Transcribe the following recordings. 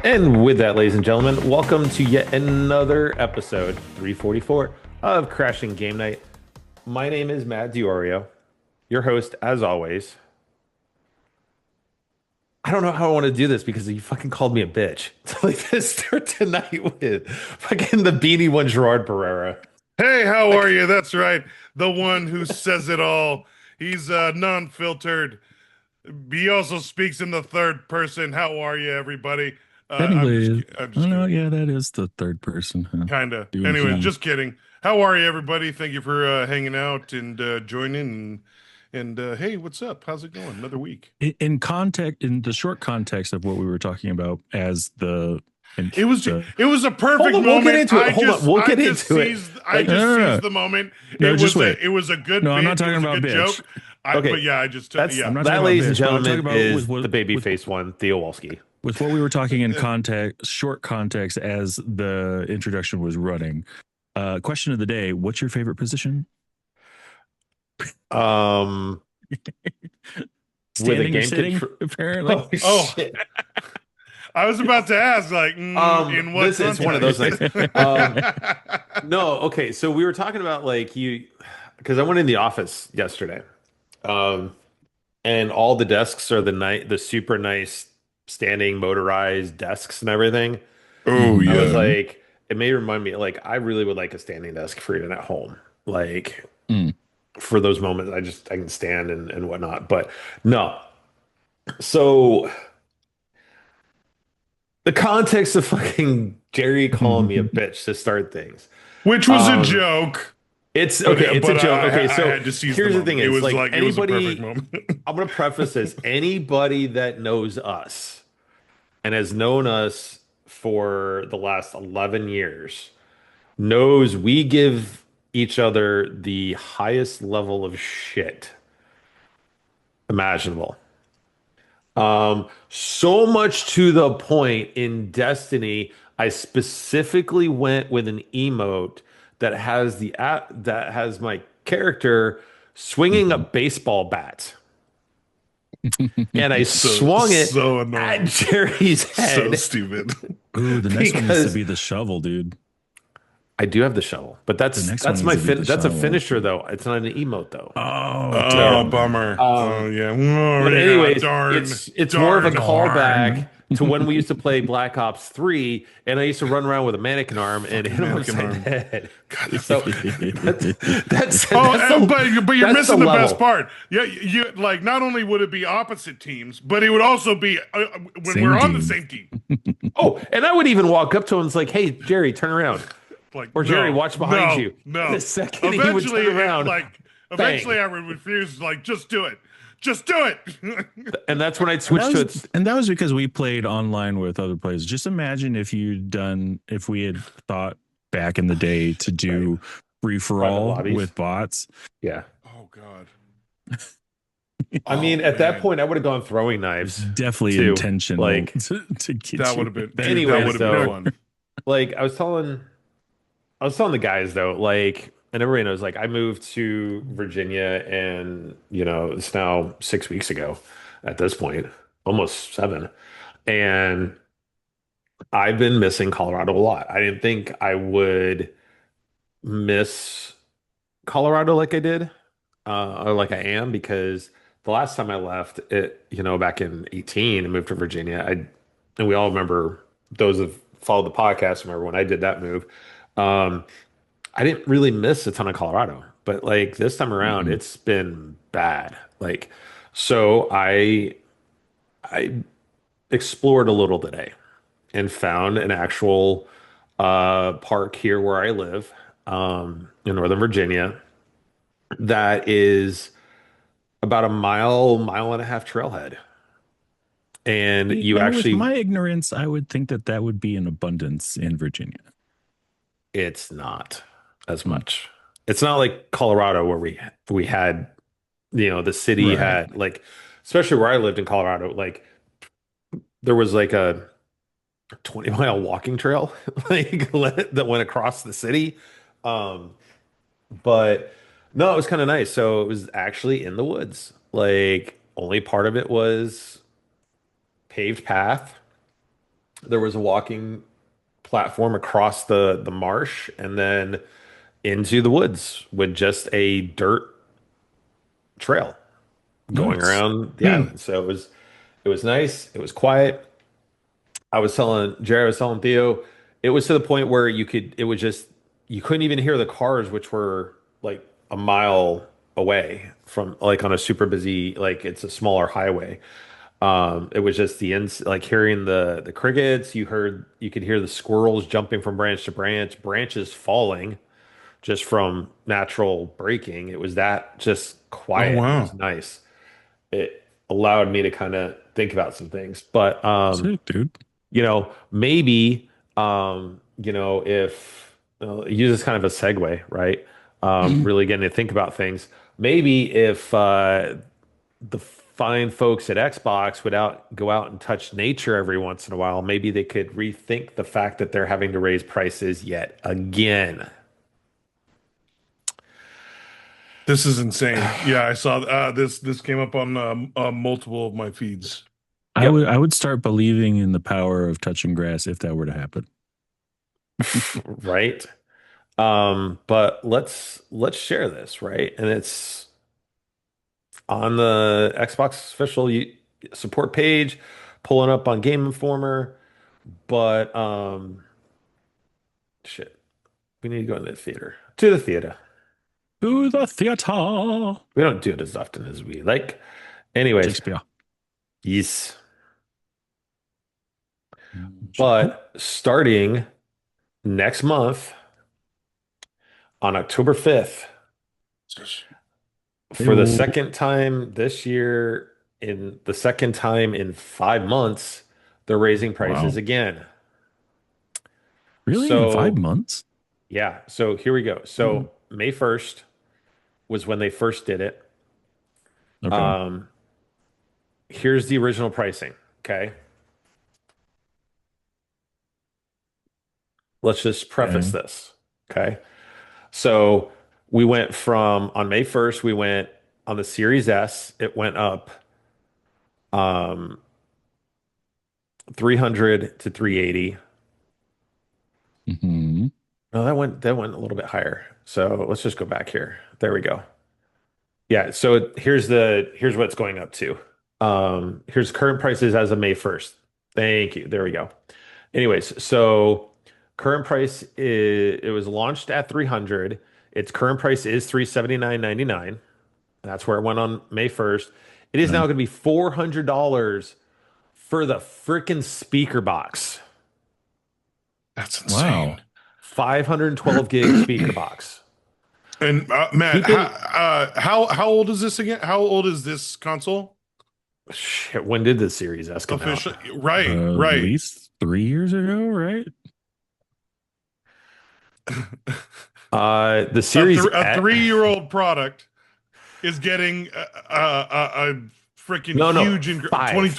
And with that, ladies and gentlemen, welcome to yet another episode 344 of Crashing Game Night. My name is Matt Diorio, your host, as always. I don't know how I want to do this because you fucking called me a bitch. So like this start tonight with fucking the beanie one, Gerard Barrera. Hey, how are you? That's right. The one who says it all. He's non-filtered. He also speaks in the third person. How are you, everybody? Technically, I'm oh just no, kidding. yeah, that is the third person, huh? Kinda. Doing Anyways, he. just kidding. How are you, everybody? Thank you for hanging out and joining. And hey, what's up? How's it going? Another week. In context, in the short context of what we were talking about as It was the it was a Hold perfect on, we'll get moment. into it. Hold on, we'll get into it. I Like, just no, no, no. seized the moment. No, just wait. It was a good No, I'm bit. not talking It was a about good bitch. joke. Okay, But yeah, I just that's yeah. I'm not that, talking about ladies and bitch, but I'm gentlemen, talking about is with the baby face one, Theo Walski. with what we were talking in context, short context as the introduction was running. Question of the day: what's your favorite position? Um, with a Standing or game sitting? control. Apparently. Oh, Shit. I was about to ask, like, in what This is one of those context? things. No, okay. So we were talking about like you, because I went in the office yesterday, um, and all the desks are the super nice standing motorized desks and everything. Oh Mhm. I was yeah. like, it may remind me, like, I really would like a standing desk for even at home, like Mm. for those moments. I can stand and whatnot, but no. So the context of fucking Jerry calling me a bitch to start things. Which was a Um, joke, It's okay. It's a but joke. Okay, I so had to seize the here's the thing: moment. is like It was a perfect anybody. moment. I'm gonna preface this. Anybody that knows us and has known us for the last 11 years knows we give each other the highest level of shit imaginable. So much to the point in Destiny, I specifically went with an emote that has the app that has my character swinging a Mhm. baseball bat, and I So swung it so at annoying. Jerry's So head stupid. Ooh, the next one needs to because be the shovel, dude. I do have the shovel, but The next one that's needs my to be the that's a shovel. finisher though. It's not an emote though. Oh, Oh, So, damn. bummer. Oh um, yeah. Oh but yeah. anyways, Darn. it's more of a Darn. callback Darn. to when we used to play Black Ops 3, and I used to run around with a mannequin arm and hit Fucking him mannequin upside the arm. head. God, that So fucking. that's that's Oh, that's the but you're that's the missing the best level. part. Yeah, you like not only would it be opposite teams, but it would also be when we're Same on the team. same team. Oh, and I would even walk up to him and it's like, "Hey, Jerry, turn around," Like or "Jerry, no, watch behind no, you." And the no. second he would Eventually, turn around, eventually, bang, I would refuse. Like, just do it, just do it. and that's when I'd And that switch to was its. and that was because we played online with other players. Just imagine if we had thought back in the day to Right, do free for private all lobbies. with bots. Yeah, Oh God. I Oh mean, at that man, point, I would have gone throwing It's knives definitely too. intentional Like, to get that would you have been, in that dude. That would anyways, have been though. nightmare. fun. Like I was telling the guys though, like, and everybody knows, like, I moved to Virginia, and it's now 6 weeks ago at this point, almost seven, and I've been missing Colorado a lot. I didn't think I would miss Colorado like I did, or like I am, because the last time I left it, back in 18 and moved to Virginia, and we all remember, those that followed the podcast remember when I did that move. Um, I didn't really miss a ton of Colorado, but like this time around, Mhm. it's been bad. Like, so I explored a little today and found an actual park here where I live, in Northern Virginia, that is about a mile and a half trailhead. And you And with actually, my ignorance, I would think that that would be in abundance in Virginia. it's not as Hmm. much. It's not like Colorado where we had, the city Right. had, like, especially where I lived in Colorado, like there was like a 20-mile walking trail like that went across the city. Um, but no, it was kind of nice. So it was actually in the woods. Like only part of it was paved path. there was a walking platform across the marsh and then into the woods with just a dirt trail going Nice. around the Hmm. island. So it was nice. It was quiet. I was telling Jerry, I was telling Theo, it was to the point where it was just, you couldn't even hear the cars, which were like a mile away from like on a super busy, like it's a smaller highway. It was just like hearing the crickets. You could hear the squirrels jumping from branch to branch, branches falling just from natural breaking. It was that just Oh quiet. It was wow. nice. It allowed me to kind of think about some things. But Sick, dude. maybe if use this kind of a segue, right? Really getting to think about things. Maybe if the fine folks at Xbox would go out and touch nature every once in a while, maybe they could rethink the fact that they're having to raise prices yet again. This is insane. Yeah, I saw this came up on multiple of my feeds. Yep. I would start believing in the power of touching grass if that were to happen. Right. But let's share this, right? And it's on the Xbox official support page, pulling up on Game Informer. But shit, we need to go in the theater. To the theater. To the theater. We don't do it as often as we like. Anyways, Shakespeare. yes. But starting next month on October 5th, for the Hey-o. second time this year, in the second time in 5 months, they're raising prices Wow. again. Really? In five So, months? yeah. So here we go. Mm. So May 1st was when they first did it. Okay. Um, here's the original pricing. Okay. Let's just preface Okay. this. Okay. So we went from on May 1st, we went on the Series S, it went up um 300 to 380. Hmm. No, that went a little bit higher. So let's just go back here. There we go. Yeah, so here's what it's going up to. Here's current prices as of May 1st. Thank you. There we go. Anyways, so current price it was launched at 300. Its current price is 379.99. That's where it went on May 1st. It is now Okay. going to be $400 for the freaking speaker box. That's insane. Wow. 512 gig speaker box. And Matt, Keep in how old is this again? How old is this console Shit, when did the Series S come out? officially? Right, At right. least 3 years ago, right? The Series A S, 3-year-old product is getting a freaking no, no, huge 5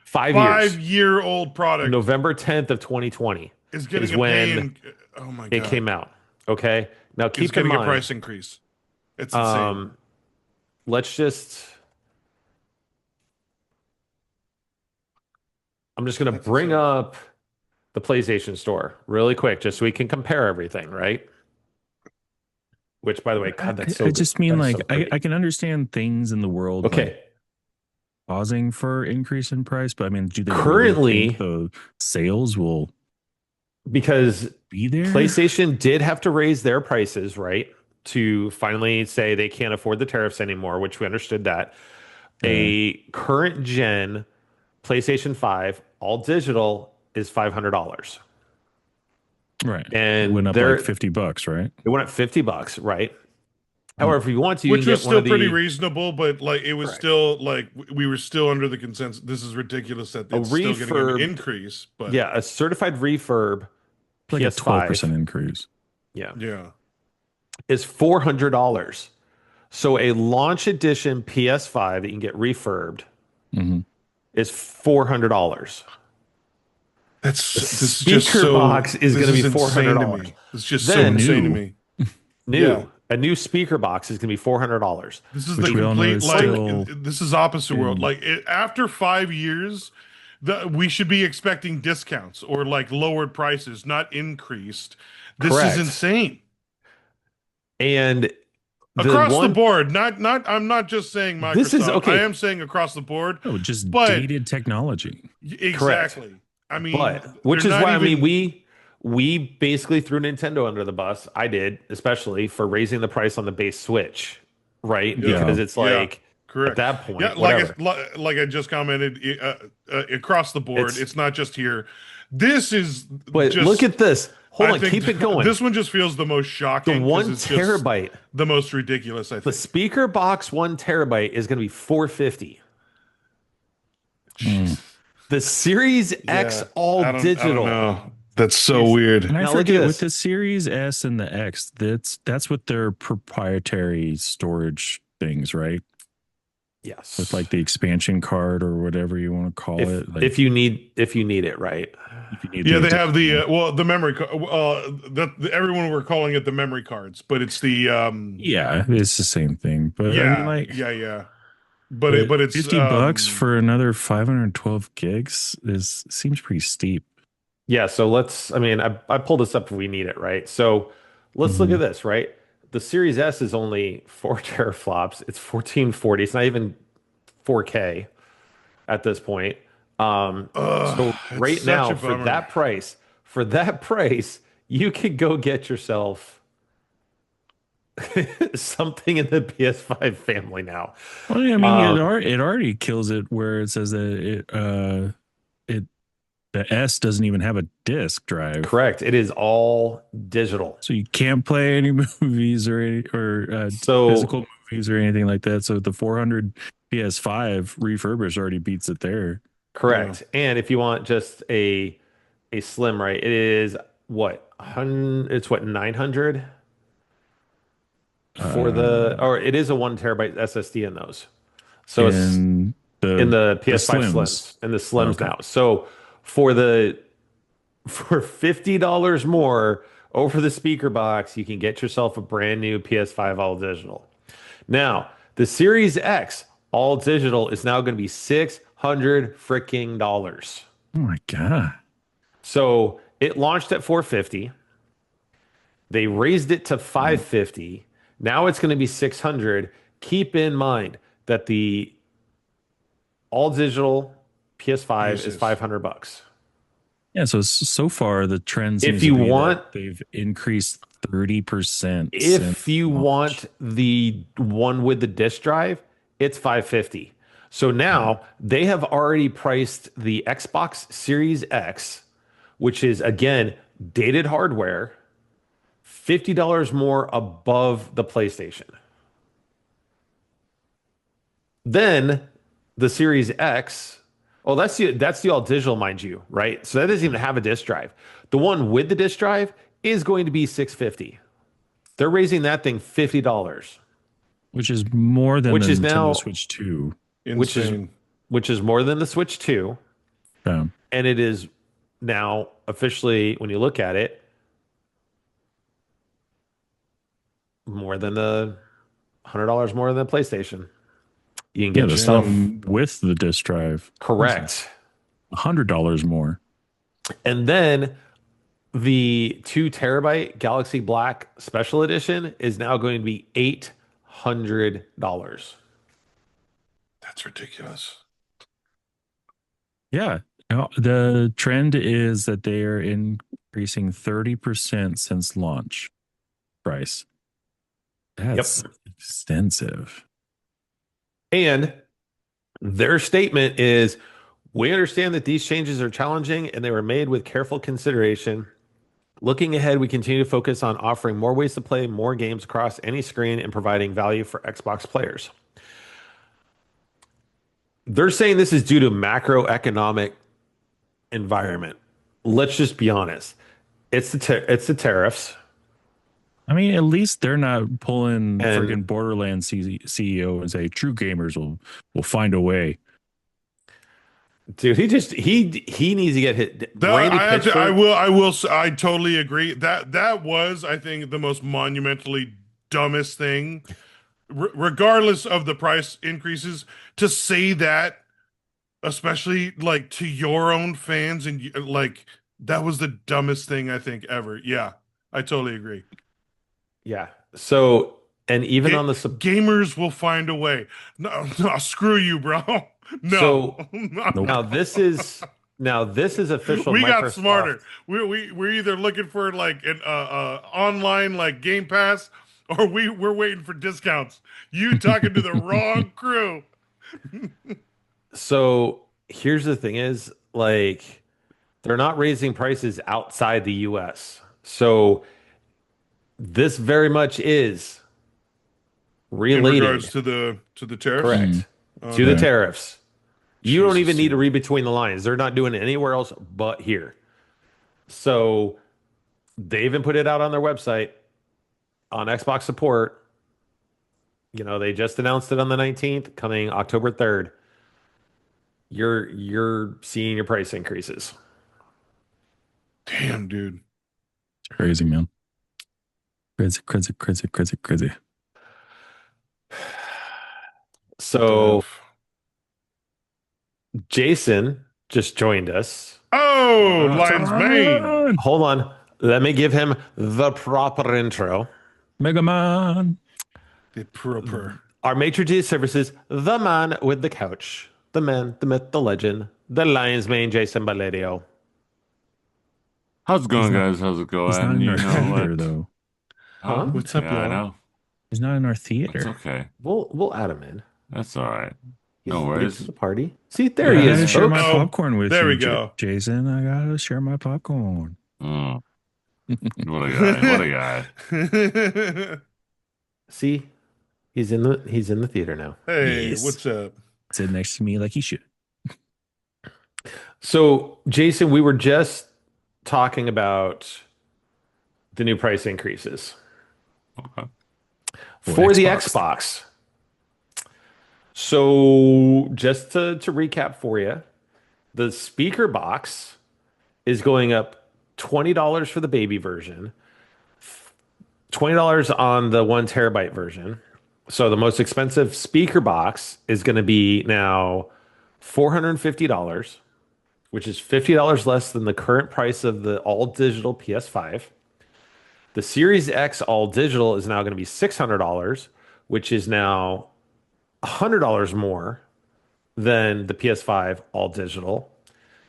five years. year old product November 10th of 2020 is is getting a when paying. Oh my it god, came out. Okay. Now is keep in getting a mind, price increase. It's insane. um, let's just, I'm just going to That's bring insane. up the PlayStation Store really quick, just so we can compare everything, right? Which, by the way, God, I just mean that is like so I pretty. can understand things in the world like Okay. causing for increase in price, but I mean, do they really think Currently, the sales will because be there? PlayStation did have to raise their prices, right? To finally say they can't afford the tariffs anymore, which we understood that. Uh, A current gen PlayStation 5, all digital, is $500. right. It And went up like $50, right? it went up $50, right? Mm. However, if you want to, you can Which was get one still of pretty the reasonable, but like it was correct. still like we were still under the consensus. This is ridiculous that A it's still getting an refurbed, increase, but yeah, a certified refurb Like a PS5, 12% increase. yeah, yeah, is $400. So a launch edition PS5 that you can get refurbed Hmm. is $400. The this is just speaker so box is going this to be is insane to $400. me. It's just so Then insane to New, me. Yeah. a new speaker box is going to be $400. This is the which we all know complete is like Current still this is opposite world. in, Like after 5 years, we should be expecting discounts or like lowered prices, not increased. This is Correct. insane. And the Across the one, board, not I'm not just saying this is Microsoft. I okay. am saying across the board, Oh, just but dated technology. Correct. exactly. I mean, But they're which is not why I mean even we basically threw Nintendo under the bus. I did, especially for raising the price on the base Switch, right? yeah, Because Yeah. it's yeah, like at correct. that Yeah, point, whatever. like I just commented across the board. It's It's not just here. This is but look just at this. Hold I on, think keep it going. this one just feels the most The shocking because one it's just terabyte, the most ridiculous, I the think. speaker box 1 terabyte is going to be 450. Mm. Jesus. The Series X Yeah, all I don't digital know. That's so is weird. And I now look at forget with this. the Series S and the X, that's with their proprietary storage things, right? With Yes. like the expansion card or whatever you want to call If it. Like if you need it, right? if you need Yeah, the they have the additional. the memory card. Everyone were calling it the memory cards, but it's the Yeah, it's the same thing. But I mean, yeah, like, yeah, yeah. but But it's $50 for another 512 gigs is seems pretty steep. Yeah, so I mean, I pulled this up if we need it, right? So let's look Hmm. at this, right? The Series S is only 4 teraflops. It's 1440. It's not even 4K at this point. So it's right such now, a bummer. for that price, you could go get yourself something in the PS5 family now. Well, yeah, I mean, Um, it already kills it where it says that it the S doesn't even have a disk drive, correct. It is all digital. so you can't play any movies or So physical movies or anything like that. So the 400 PS5 refurbished already beats it there. Yeah. correct. And if you want just a slim, right? It is what? It's what 900 for the Uh, or it is a 1 terabyte SSD in those. So it's in in the the PS5 Slims. Slims and the Slims Okay. now. So for the for $50 more over the speaker box, you can get yourself a brand new PS5 all digital. Now, the Series X all digital is now going to be 600 freaking dollars. Oh my God. So it launched at 450. They raised it to 550. Now it's going to be 600. Keep in mind that the all digital PS5 is Jesus. 500 bucks. Yeah, so far the trend If seems to you be that want they've increased 30% if since you want launch. the one with the disk drive, it's 550. So Yeah. now they have already priced the Xbox Series X, which is again dated hardware, $50 more above the PlayStation. Then the Series X, oh, that's the all digital, mind you, right? So that doesn't even have a disk drive. The one with the disk drive is going to be 650. They're raising that thing $50, Which is more than which the is Nintendo now Switch 2. which is Insane. which is more than the Switch 2, Um, and it is now officially when you look at it more than the $100 more than the PlayStation. You can yeah, get the yourself one with the disc drive. What is that? correct. $100 more. And then the 2 terabyte Galaxy Black Special Edition is now going to be $800. That's ridiculous. Yeah. No, the trend is that they are increasing 30% since launch price. That's Yep. extensive. And their statement is we understand that these changes are challenging and they were made with careful consideration. Looking ahead, we continue to focus on offering more ways to play more games across any screen and providing value for Xbox players. They're saying this is due to macroeconomic environment. Let's just be honest. It's the tariffs. I mean, at least they're not pulling And freaking Borderlands CEO and say true gamers will find a way. dude, he needs to get hit. Randy Pitchford, I totally agree. That was, I think, the most monumentally dumbest thing, regardless of the price increases, to say that especially like to your own fans, and like that was the dumbest thing I think ever. Yeah, I totally agree. Yeah. So, and even Ga on the Gamers will find a way. No, no, screw you, bro. No, so no, Nope. now no. this is official We got Microsoft. smarter. We're either looking for like an online like Game Pass, or we're waiting for discounts. You talking to the wrong crew. So here's the thing is like they're not raising prices outside the US. So this very much is In related, regards to the tariffs. Mm, correct, to the Okay. okay. tariffs. You don't Jesus, even need to dude. read between the lines. They're not doing it anywhere else but here. So they even put it out on their website on Xbox support. You know, they just announced it on the 19th, coming October 3rd. You're seeing your price increases. Damn, dude. It's crazy, man. Crazy, crazy, crazy, crazy, crazy. What the So F? Jason just joined us. Oh, Uh, Lion's Mane. Son! Hold on. Let me give him the proper intro. Mega Man. The proper. Our maitre d' services, the man with the couch, the man, the myth, the legend, the lion's mane, Jason Valerio. how's it He's going, not guys? How's it he's not going? in You our know theater what? though. Huh? Huh? What's up, Yeah, I Law? know. He's not in our That's theater. okay. We'll add him in. That's all right. He's No late to worries. the party. See, there I he gotta is, Yeah. share my folks. Oh, popcorn with there you, we go. Jason. I gotta share my popcorn. Mm, what a guy. What a guy. See, he's in the theater now. Hey, Yes. what's up? Sit next to me like he should. So, Jason, we were just talking about the new price increases Okay. For for the Xbox. Xbox. So, just to recap for you, the speaker box is going up $20 for the baby version, $20 on the 1 terabyte version. So, the most expensive speaker box is going to be now $450, which is $50 less than the current price of the all digital PS5. The Series X all digital is now going to be $600, which is now $100 more than the PS5 all digital.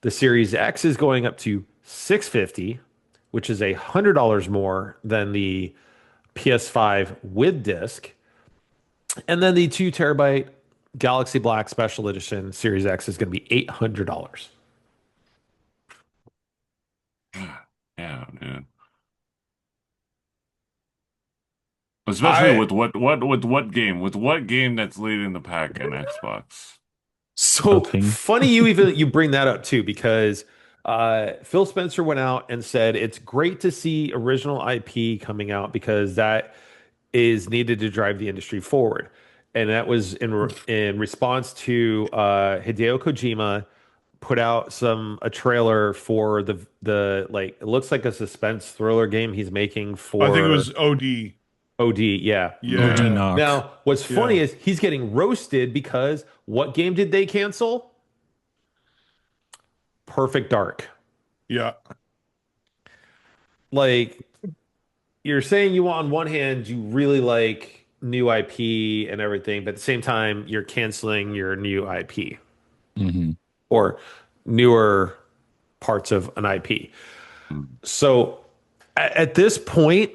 The Series X is going up to 650, which is $100 more than the PS5 with disc. And then the 2 terabyte Galaxy Black Special Edition Series X is going to be $800. Yeah, dude. Especially I with what game that's leading the pack in Xbox. So Nothing. funny you bring that up too, because Phil Spencer went out and said it's great to see original IP coming out because that is needed to drive the industry forward. And that was in response to Hideo Kojima put out a trailer for the like it looks like a suspense thriller game he's making I think it for was OD. OD. Yeah. OD Yeah, knock. Now, what's funny yeah, is he's getting roasted because what game did they cancel? Perfect Dark. yeah. Like you're saying you want on one hand you really like new IP and everything, but at the same time you're canceling your new IP Hmm. or newer parts of an IP. Mm. So at this point,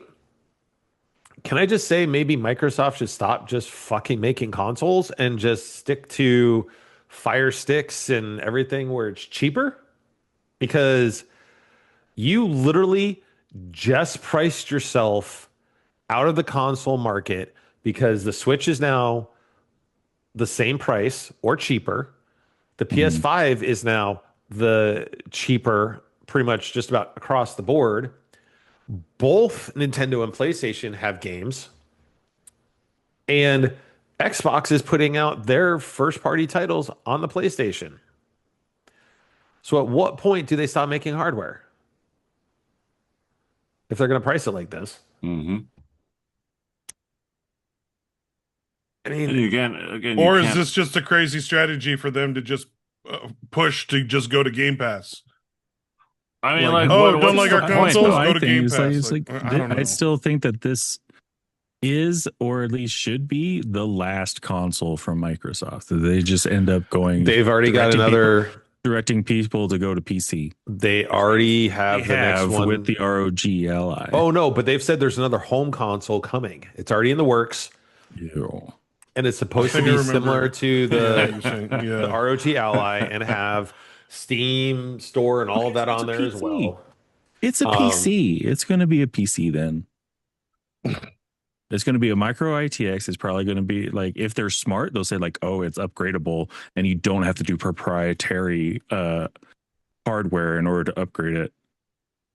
can I just say maybe Microsoft should stop just fucking making consoles and just stick to Fire Sticks and everything where it's cheaper? Because you literally just priced yourself out of the console market because the Switch is now the same price or cheaper. The Hmm. PS5 is now the cheaper, pretty much just about across the board. Both Nintendo and PlayStation have games, and Xbox is putting out their first party titles on the PlayStation. So at what point do they stop making hardware if they're going to price it like this? Hmm. I And mean, again, you Or is can't. this just a crazy strategy for them to just push to just go to Game Pass. I mean, Like, like, oh, don't what's like the our point That's what consoles? though? Go I to think. Game It's like Pass. it's Like, like I don't I know. still think that this is, or at least should be, the last console from Microsoft. They just end up going They've already got directing people another. directing people to go to PC. They already They have the next have with one. the ROG Ally. Oh no, but they've said there's another home console coming. It's already in the works, Ew. and it's I supposed to think I be similar remember. to Yeah, the you're saying, the yeah. ROG Ally and have Steam Store and all Okay, of so that it's on a there as PC. well. It's a Um, PC. It's going to be a PC then. It's going to be a micro ITX. It's probably going to be like, if they're smart, they'll say like, oh, it's upgradable and you don't have to do proprietary hardware in order to upgrade it.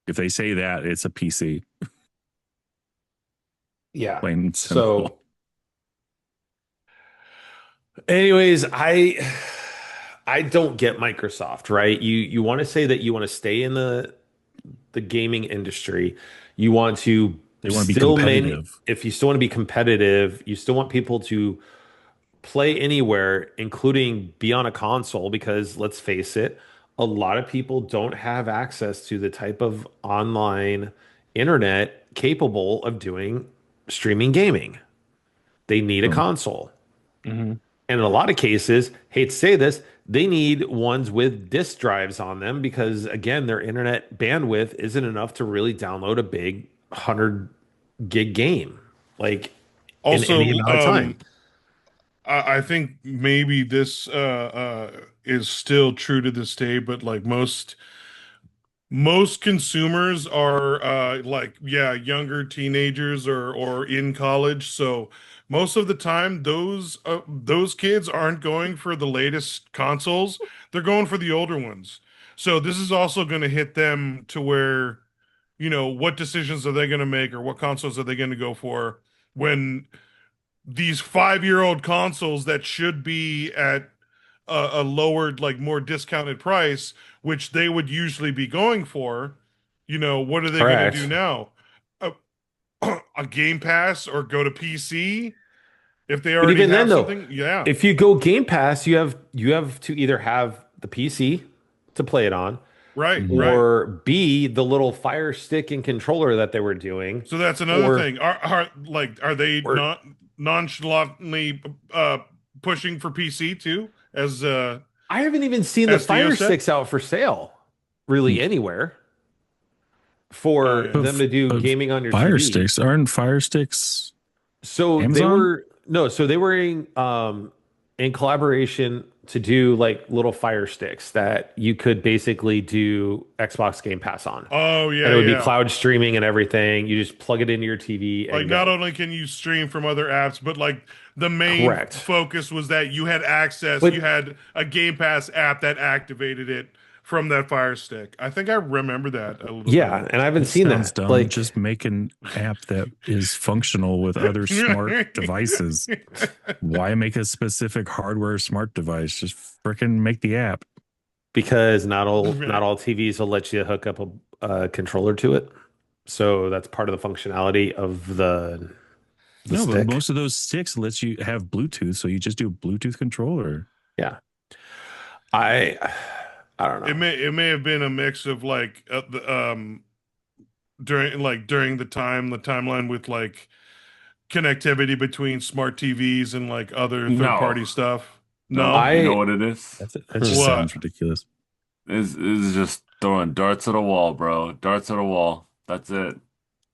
If they say that, it's a PC, yeah. plain and So, simple. anyways, I don't get Microsoft, right? You want to say that you want to stay in the gaming industry. You want to They want to be still competitive. if you still want to be competitive, you still want people to play anywhere, including be on a console, because let's face it, a lot of people don't have access to the type of online internet capable of doing streaming gaming. They need a So, console. Hmm. And in a lot of cases, hate to say this, they need ones with disk drives on them because, again, their internet bandwidth isn't enough to really download a big 100 gig game like in any Also, amount of time. I think maybe this is still true to this day, but like most consumers are like, yeah, younger teenagers or in college. So most of the time, those kids aren't going for the latest consoles. They're going for the older ones. So this is also going to hit them to where, what decisions are they going to make, or what consoles are they going to go for when these 5-year-old consoles that should be at a lowered, like more discounted price, which they would usually be going for, what are they going to do Correct. now? A, a Game Pass or go to PC if they But already even then, have though, something? Yeah, if you go Game Pass, you have to either have the PC to play it on, right, mhm. right. or B, the little Fire Stick and controller that they were doing, So that's another or thing. Are they or not nonchalantly pushing for PC too I haven't even seen the as Theo Fire said? Sticks out for sale, really anywhere Oh for yeah. them to do But gaming on your Fire TV. Sticks, aren't Fire Sticks So they Amazon? were no, so they were in collaboration to do like little Fire Sticks that you could basically do Xbox Game Pass on. Oh And yeah, it would be yeah. cloud streaming and everything. You just plug it into your TV Like, and not go. only can you stream from other apps, but like the main Correct. focus was that you had access, you But had a Game Pass app that activated it from that Fire Stick. I think I remember that a little bit. yeah, and I haven't It seen sounds that. dumb. Like, Just make an app that is functional with other smart devices. Why make a specific hardware smart device? Just freaking make the app. because not Right. all TVs will let you hook up a controller to it. So that's part of the functionality of the No, but stick. most of those sticks lets you have Bluetooth, so you just do a Bluetooth controller. Yeah. I I don't It know. may have been a mix of like during the timeline with like connectivity between smart TVs and like other third No, party stuff. no. No? You know I what it is? That just hmm. What? sounds ridiculous. Is just throwing darts at a wall, bro. Darts at a wall. That's it.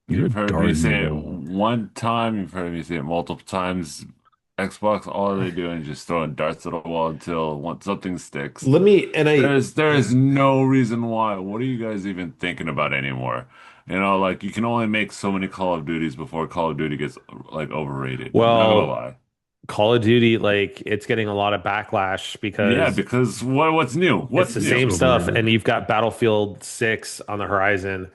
You're You've heard me darting the say it wall. one time. You've heard me say it multiple times. Xbox, all they're doing is just throwing darts at a wall until something sticks. Let me and I There is no reason why. What are you guys even thinking about anymore? Like you can only make so many Call of Duties before Call of Duty gets like overrated. I'm not gonna well, lie. Call of Duty, like it's getting a lot of backlash Yeah, because because what's new? it's What's the It's same new? stuff, overrated. and you've got Battlefield 6 on the horizon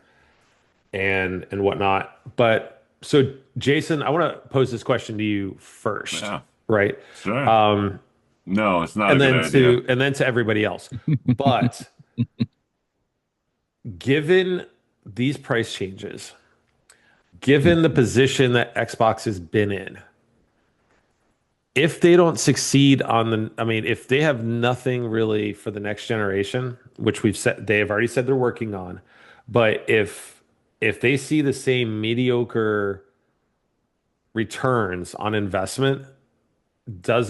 and whatnot. But so Jason, I want to pose this question to you first, Yeah, right? sure. Um, No, it's not a and good then idea. to everybody else. But given these price changes, given the position that Xbox has been in, if they don't succeed on I mean, if they have nothing really for the next generation, which we've said they have already said they're working on, but if they see the same mediocre returns on investment, do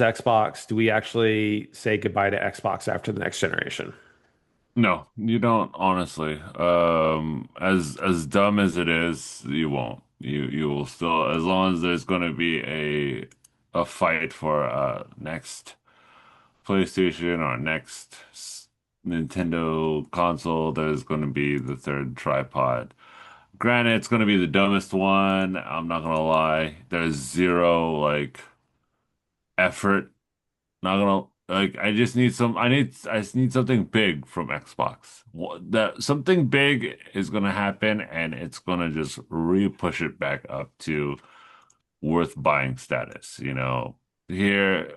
we actually say goodbye to Xbox after the next generation? No, you don't, honestly. As dumb as it is, you won't. You will still, as long as there's going to be a fight for next PlayStation or Nintendo console, there's going to be the third tripod. Granted, it's going to be the dumbest one. I'm not going to lie. There's zero like effort. Not gonna like. I just need something big from Xbox. That something big is gonna happen, and it's gonna just re-push it back up to worth buying status. Here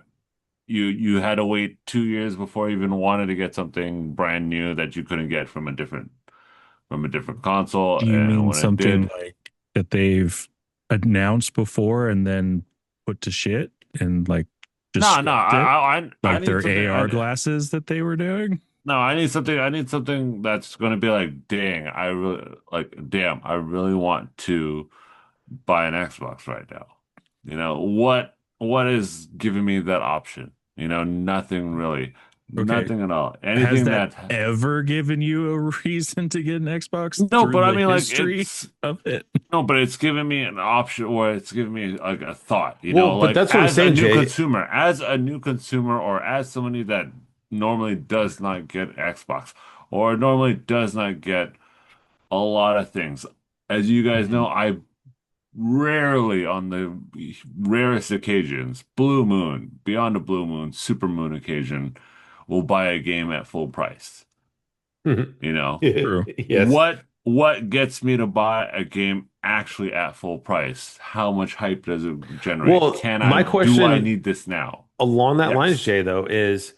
you had to wait 2 years before you even wanted to get something brand new that you couldn't get from a different console, Do you and mean when it something did, like that they've announced before and then put to shit and like just no, no, scrapped it? I Like need their something. AR glasses that they were doing? No, I need something. I need something that's going to be like, damn, I really want to buy an Xbox right now. What is giving me that option? Nothing really, Okay. nothing at all. Has Anything that that, ever given you a reason to get an Xbox no, through but I the mean, like, history of it? no, but it's giving me an option, or it's giving me like a thought, Well, but like that's what I'm saying, Jay. as a new consumer, or as somebody that normally does not get Xbox, or normally does not get a lot of things. As you guys know, Mhm. I rarely, on the rarest occasions, blue moon, beyond a blue moon, super moon occasion, will buy a game at full price. You know, True. Yes. what gets me to buy a game actually at full price? How much hype does it generate? Well, my Do I question need this now? along that lines, Yes. Jay, though, is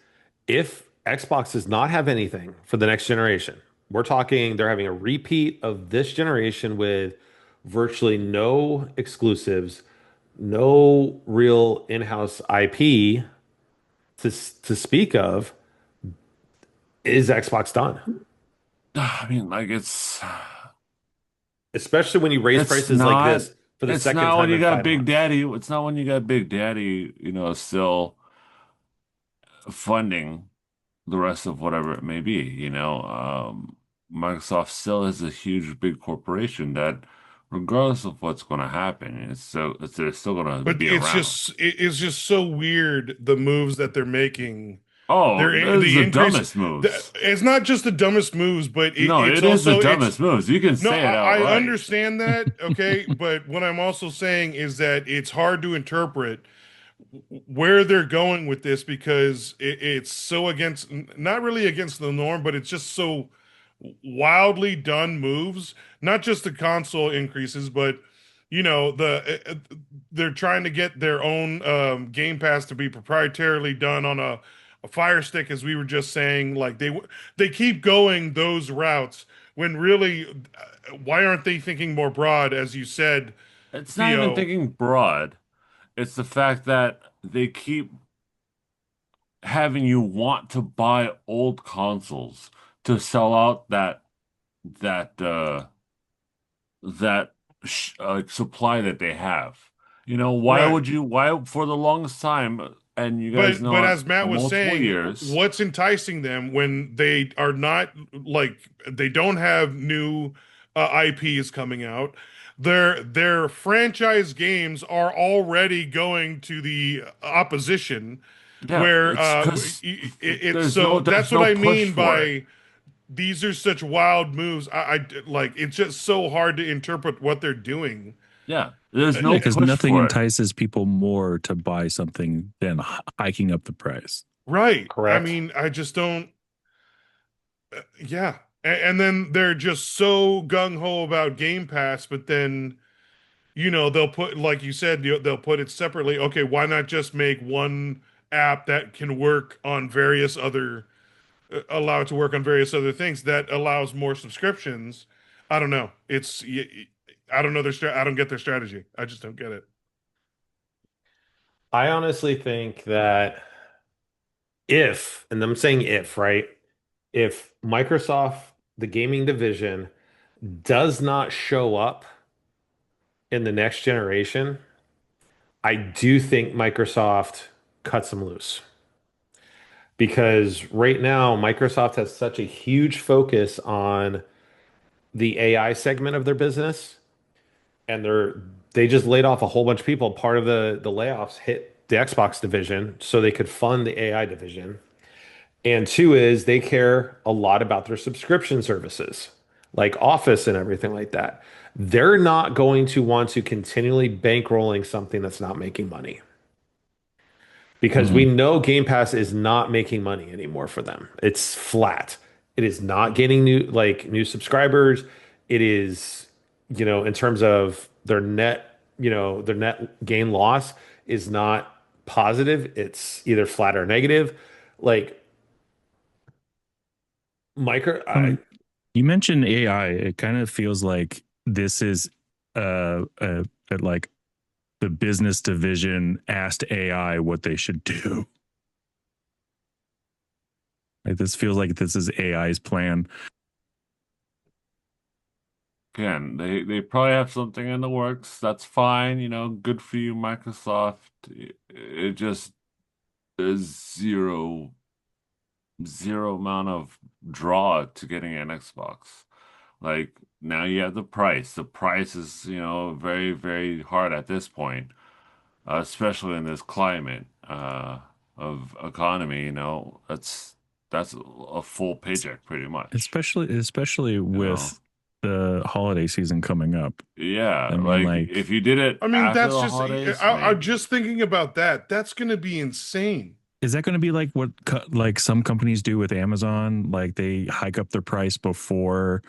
if Xbox does not have anything for the next generation, we're talking they're having a repeat of this generation with virtually no exclusives, no real in-house IP to speak of, is Xbox done? I mean, like Especially when you raise it's prices like not this for the it's second not when time you in got five Big months. Daddy. It's not when you got Big Daddy, still funding the rest of whatever it may be, Microsoft still is a huge, big corporation that, regardless of what's going to happen, they're still going to But be around. it's just so weird the moves that they're making. Oh, They're those are the the increase. dumbest moves. It's not just the dumbest moves, but No, it's it is the also it's dumbest moves. You can no. say it I outright. understand that, okay, but what I'm also saying is that it's hard to interpret where they're going with this because it's so against, not really against the norm, but it's just so wildly done moves. Not just the console increases, but they're trying to get their own Game Pass to be proprietarily done on a Fire Stick, as we were just saying. Like they keep going those routes when really, why aren't they thinking more broad, as you said, It's not even Theo? thinking broad. It's the fact that they keep having you want to buy old consoles to sell out that supply that they have. Right. Why for the longest time, and you guys But know it as Matt for was multiple saying, years. what's enticing them when they are not, like, they don't have new IPs coming out. Their franchise games are already going to the opposition, Yeah, where it's because it's so there's that's what no I push mean for it. by these are such wild moves. I like it's just so hard to interpret what they're doing. Yeah, there's Yeah, no because push nothing for it. entices people more to buy something than hiking up the price. Right. I Correct. mean, I just don't. Yeah. And then they're just so gung ho about Game Pass, but then, they'll put, like you said, they'll put it separately. Okay, why not just make one app that can work on various other, allow it to work on various other things that allows more subscriptions? I don't know. I don't know I don't get their strategy. I just don't get it. I honestly think that if, and I'm saying if, right? If Microsoft, the gaming division, does not show up in the next generation, I do think Microsoft cuts them loose. Because right now, Microsoft has such a huge focus on the AI segment of their business, and they just laid off a whole bunch of people. Part of the layoffs hit the Xbox division so they could fund the AI division. And two is they care a lot about their subscription services, like Office and everything like that. They're not going to want to continually bankrolling something that's not making money because we Mhm. know Game Pass is not making money anymore for them. It's flat. It is not getting new subscribers. It is, in terms of their net gain loss is not positive. It's either flat or negative. Like micro I Um, you mentioned AI. It kind of feels like this is like the business division asked AI what they should do. Like this feels like this is AI's plan. Again, they probably have something in the works. That's fine, you know, good for you, Microsoft. It just there's zero amount of draw to getting an Xbox. Like now you have the price. The price is, you know, very, very hard at this point, especially in this climate of economy, you know. That's a full paycheck pretty much, Especially you know. with the holiday season coming up. Yeah, I mean, like like, if you did it I mean, after that's the just, holidays, I'm maybe. just thinking about that. That's going to be insane. is that going to be like what like some companies do with Amazon? Like they hike up their price before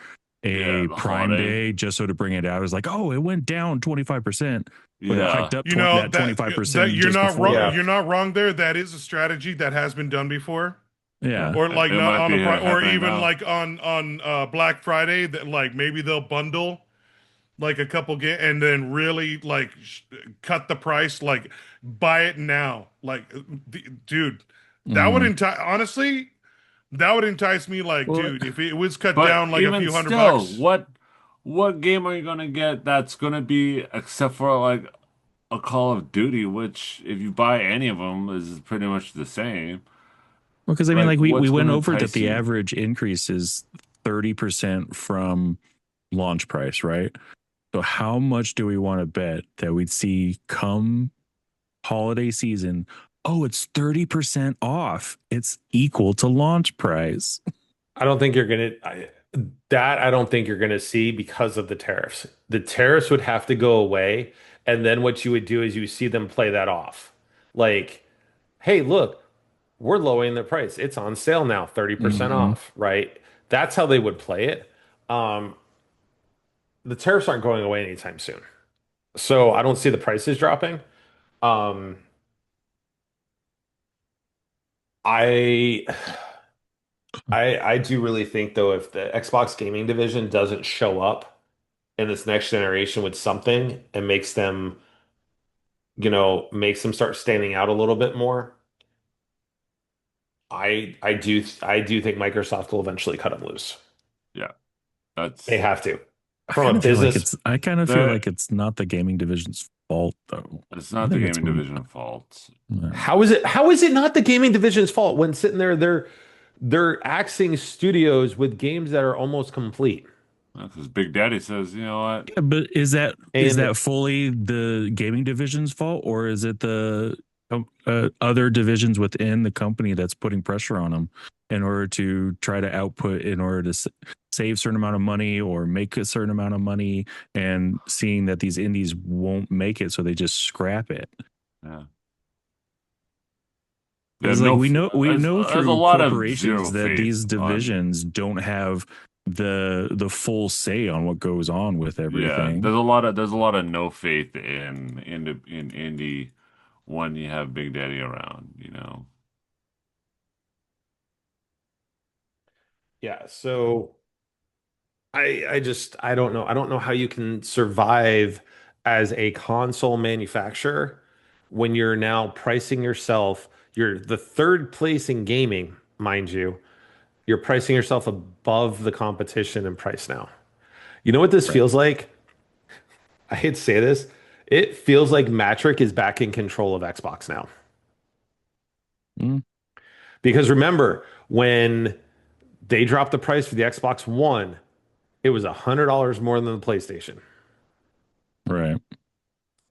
Yeah, a the Prime holiday. Day just so to bring it out. It's like, oh, it went down 25%, but it hiked Yeah. up You know that that 25% you're just not wrong. before. yeah. You're not wrong there. That is a strategy that has been done before, Yeah. Yeah. or like It not might on a be or happening even now. like on Black Friday. That like maybe they'll bundle like a couple get and then really like cut the price. Like buy it now. Like, dude, that would Mm. entice. Honestly, that would entice me. Like, Well, dude, if it was cut But down like a even few hundred still, bucks. what game are you gonna get that's gonna be except for like a Call of Duty, which if you buy any of them is pretty much the same. because I mean, Like like we what's went gonna over that entice the you? average increase is 30% from launch price, right? So how much do we want to bet that we'd see come holiday season? Oh, it's 30% off. It's equal to launch price. I don't think you're gonna that I don't think you're gonna see because of the tariffs. The tariffs would have to go away, and then what you would do is you see them play that off. Like, hey, look, we're lowering the price. It's on sale now, 30% Hmm. off, right? That's how they would play it. Um, the tariffs aren't going away anytime soon. So I don't see the prices dropping. Um, I I do really think though if the Xbox gaming division doesn't show up in this next generation with something and makes them start standing out a little bit more, I do think Microsoft will eventually cut them loose. Yeah. They That's have to. I From kind a of feel like business it's I kind of feel the like it's not the gaming division's fault though. it's I not the think it's gaming division fault. how is it not the gaming division's fault when sitting there they're axing studios with games that are almost complete. Because Big Daddy says, you know what? yeah, but is And that fully the gaming division's fault, or is it the other divisions within the company that's putting pressure on them in order to try to output in order to save a certain amount of money or make a certain amount of money, and seeing that these indies won't make it, so they just scrap it. Yeah. They have Because like no, we know there's a through lot of corporations zero that these faith on, divisions don't have the full say on what goes on with yeah, everything. there's a lot of no faith in indie when you have Big Daddy around, you know. yeah, so I don't know how you can survive as a console manufacturer when you're now pricing yourself, you're the third place in gaming, mind you. You're pricing yourself above the competition in price now. You know what this Right. feels like? I hate to say this. It feels like Matric is back in control of Xbox now. Mm, Because remember, when they dropped the price for the Xbox One, it was $100 more than the PlayStation, right.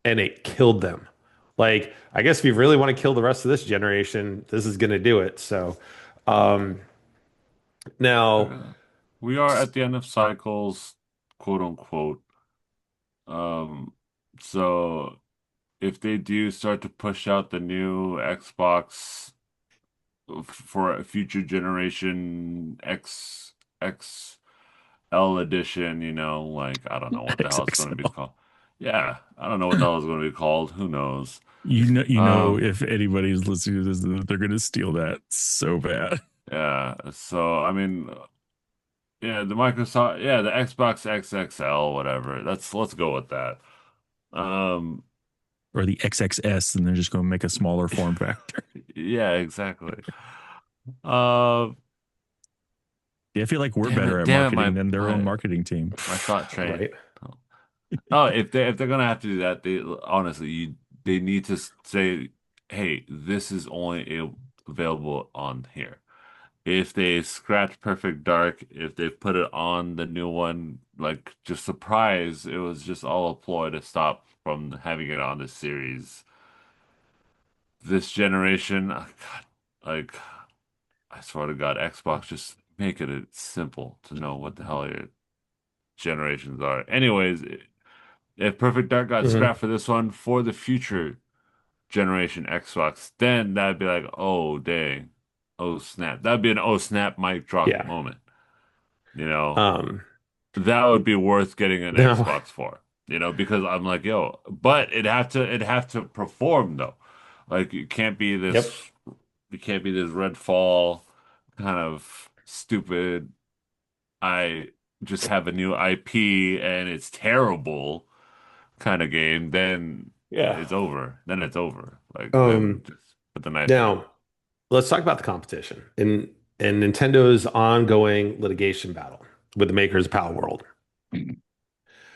and it killed them. Like, I guess if you really want to kill the rest of this generation, this is going to do it. So, um, now, Uh, We are at the end of cycles, quote unquote. Um, so if they do start to push out the new Xbox for a future generation XL edition, like I don't know what the hell it's going to be XXL. called. Yeah, I don't know what the hell it's going to be called. Who knows? You know, Um, if anybody's listening to this, they're gonna steal that so bad. yeah. So I mean, yeah, the Xbox XXL, whatever. Let's go with that. Um, Or the XXS, and they're just gonna make a smaller form factor. yeah, exactly. Uh, Yeah, I feel like we're better at damn it, marketing than their own marketing team. my thought train. right? Oh, if they're gonna have to do that, they honestly, they need to say, hey, this is only available on here. If they scratch Perfect Dark, if they put it on the new one, like just surprise, it was just all a ploy to stop from having it on the series. This generation, God, like I swear to God, Xbox just make it simple to know what the hell your generations are. Anyways, if Perfect Dark got Hmm. scrapped for this one for the future generation Xbox, then that'd be like, oh dang, oh snap. That'd be an oh snap mic drop Yeah. moment. You know, Um, that would be worth getting an now, Xbox for. Because I'm like, yo, but it have to perform though. Like yep. it can't be this Redfall kind of stupid. I just have a new IP and it's terrible kind of game. Then Yeah. it's over. Then it's over. Like then Um, just put the knife in. now let's talk about the competition in Nintendo's ongoing litigation battle with the makers of Pal World.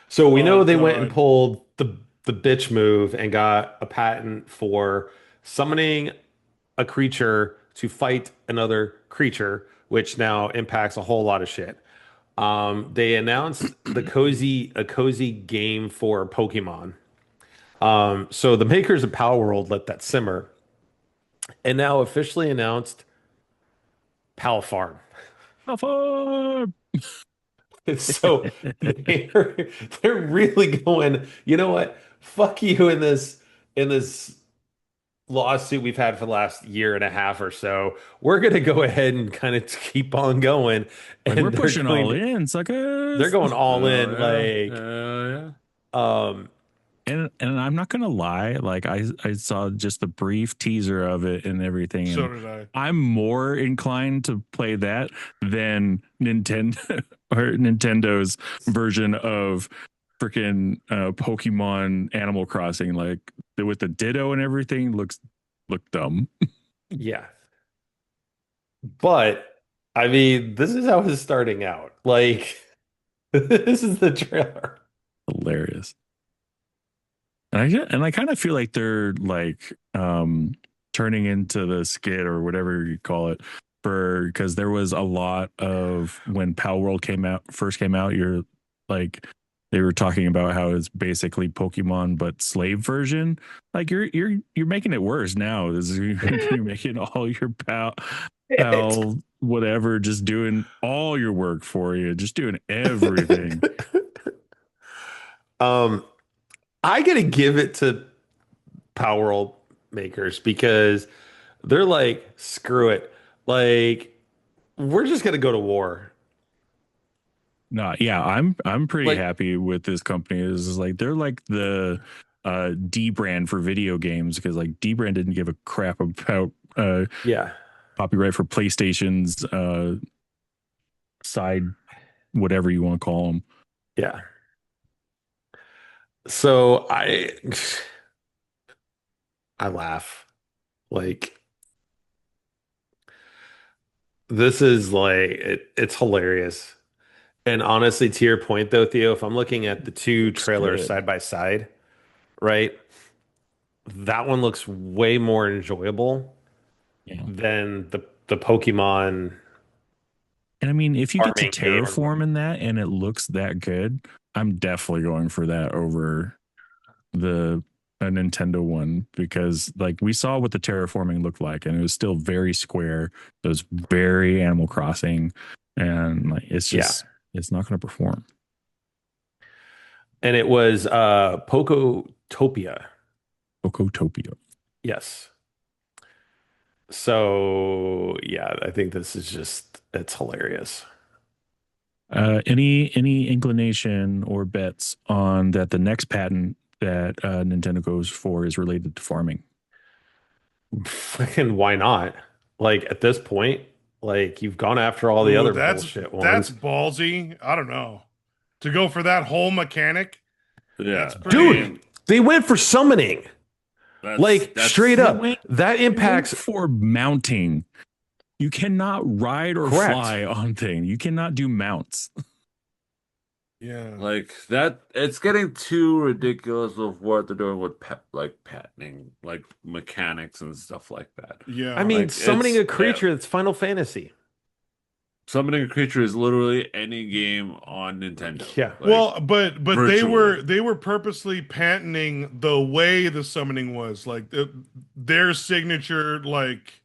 So we Oh know they went and God. pulled the bitch move and got a patent for summoning a creature to fight another creature, which now impacts a whole lot of shit. They announced a cozy game for Pokemon. So the makers of Power World let that simmer and now officially announced Palfarm. Palfarm! So they're they're really going, you know what? Fuck you in this lawsuit we've had for the last year and a half or so. We're gonna go ahead and kind of keep on going, Like we're and pushing all in, they're suckers. going all Oh in. yeah, Like, hell yeah. um, And I'm not gonna lie, like I saw just the brief teaser of it and everything, So and did I. I'm more inclined to play that than Nintendo or Nintendo's version of freaking Pokemon Animal Crossing, like with the Ditto and everything look dumb. yeah. But I mean, this is how it's starting out. Like, this is the trailer. Hilarious. And I kind of feel like they're like turning into the skit or whatever you call it for because there was a lot of when Pal World first came out, you're like they were talking about how it's basically Pokemon but slave version. Like you're making it worse now. You're making all your It. pal whatever just doing all your work for you, just doing everything. Um, I gotta give it to Power World makers because they're like, screw it. Like, we're just gonna go to war. No, yeah, I'm pretty Like, happy with this company. Is like they're like the D brand for video games because like D brand didn't give a crap about yeah, copyright for PlayStation's side whatever you want to call them. yeah. So I laugh. Like this is it's hilarious. And honestly, to your point though, Theo, if I'm looking at the two Looks trailers good. side by side, right? That one looks way more enjoyable Yeah. than the Pokemon And I mean, if you get to farming game. terraform in that and it looks that good, I'm definitely going for that over the a Nintendo one because like we saw what the terraforming looked like and it was still very square. It was very Animal Crossing and like Yeah. it's not going to perform. And it was Pokotopia. Okotopia. Yes. So yeah, I think this is just it's hilarious. Any inclination or bets on that the next patent that Nintendo goes for is related to farming? Fucking why not? Like at this point, like you've gone after all the Ooh, other that's bullshit that's ones. ballsy. I don't know. To go for that whole mechanic, that's Yeah, I pretty. Dude, mean they went for summoning. Like straight that's They up. went That they went impacts for mounting. You cannot ride or correct. fly on thing. You cannot do mounts. Yeah. like that. It's getting too ridiculous of what they're doing with like patenting, like mechanics and stuff like that. I Yeah. mean, Like summoning a creature that's Final Fantasy. summoning a creature is literally any game on Nintendo, Yeah. like Well, but virtually. they were purposely patenting the way the summoning was, like their signature, like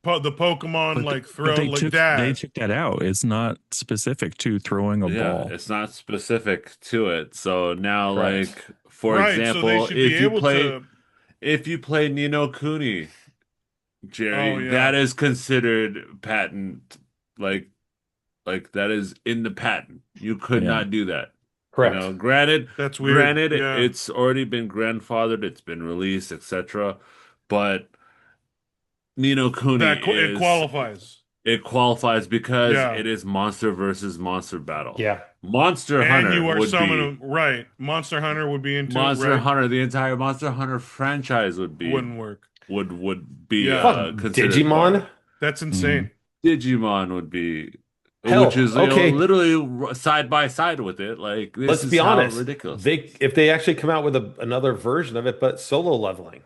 the Pokemon, like But throw like they that. took that out. It's not specific to throwing a Yeah, ball. it's not specific to it. So now, Correct. like for Right. So they example, should be able to. if you play Nino Kuni, Oh Jerry, yeah. that is considered patent, like that is in the patent. You could Yeah. not do that. Correct. That's weird. Granted, Yeah. it's already been grandfathered, it's been released, etc. But Nino Kuni It is qualifies. it qualifies because Yeah. it is monster versus monster battle. Yeah. Monster And Hunter you are would be summoning, right. Monster Hunter would be into it, Monster right? Hunter, the entire Monster Hunter franchise Wouldn't work. would be Yeah. Fuck considered Digimon. barred. That's Mhm. insane. Digimon would be, which Hell, is okay. literally side by side with it. Like this Let's is be how honest. ridiculous. They if they actually come out with another version of it, but solo leveling.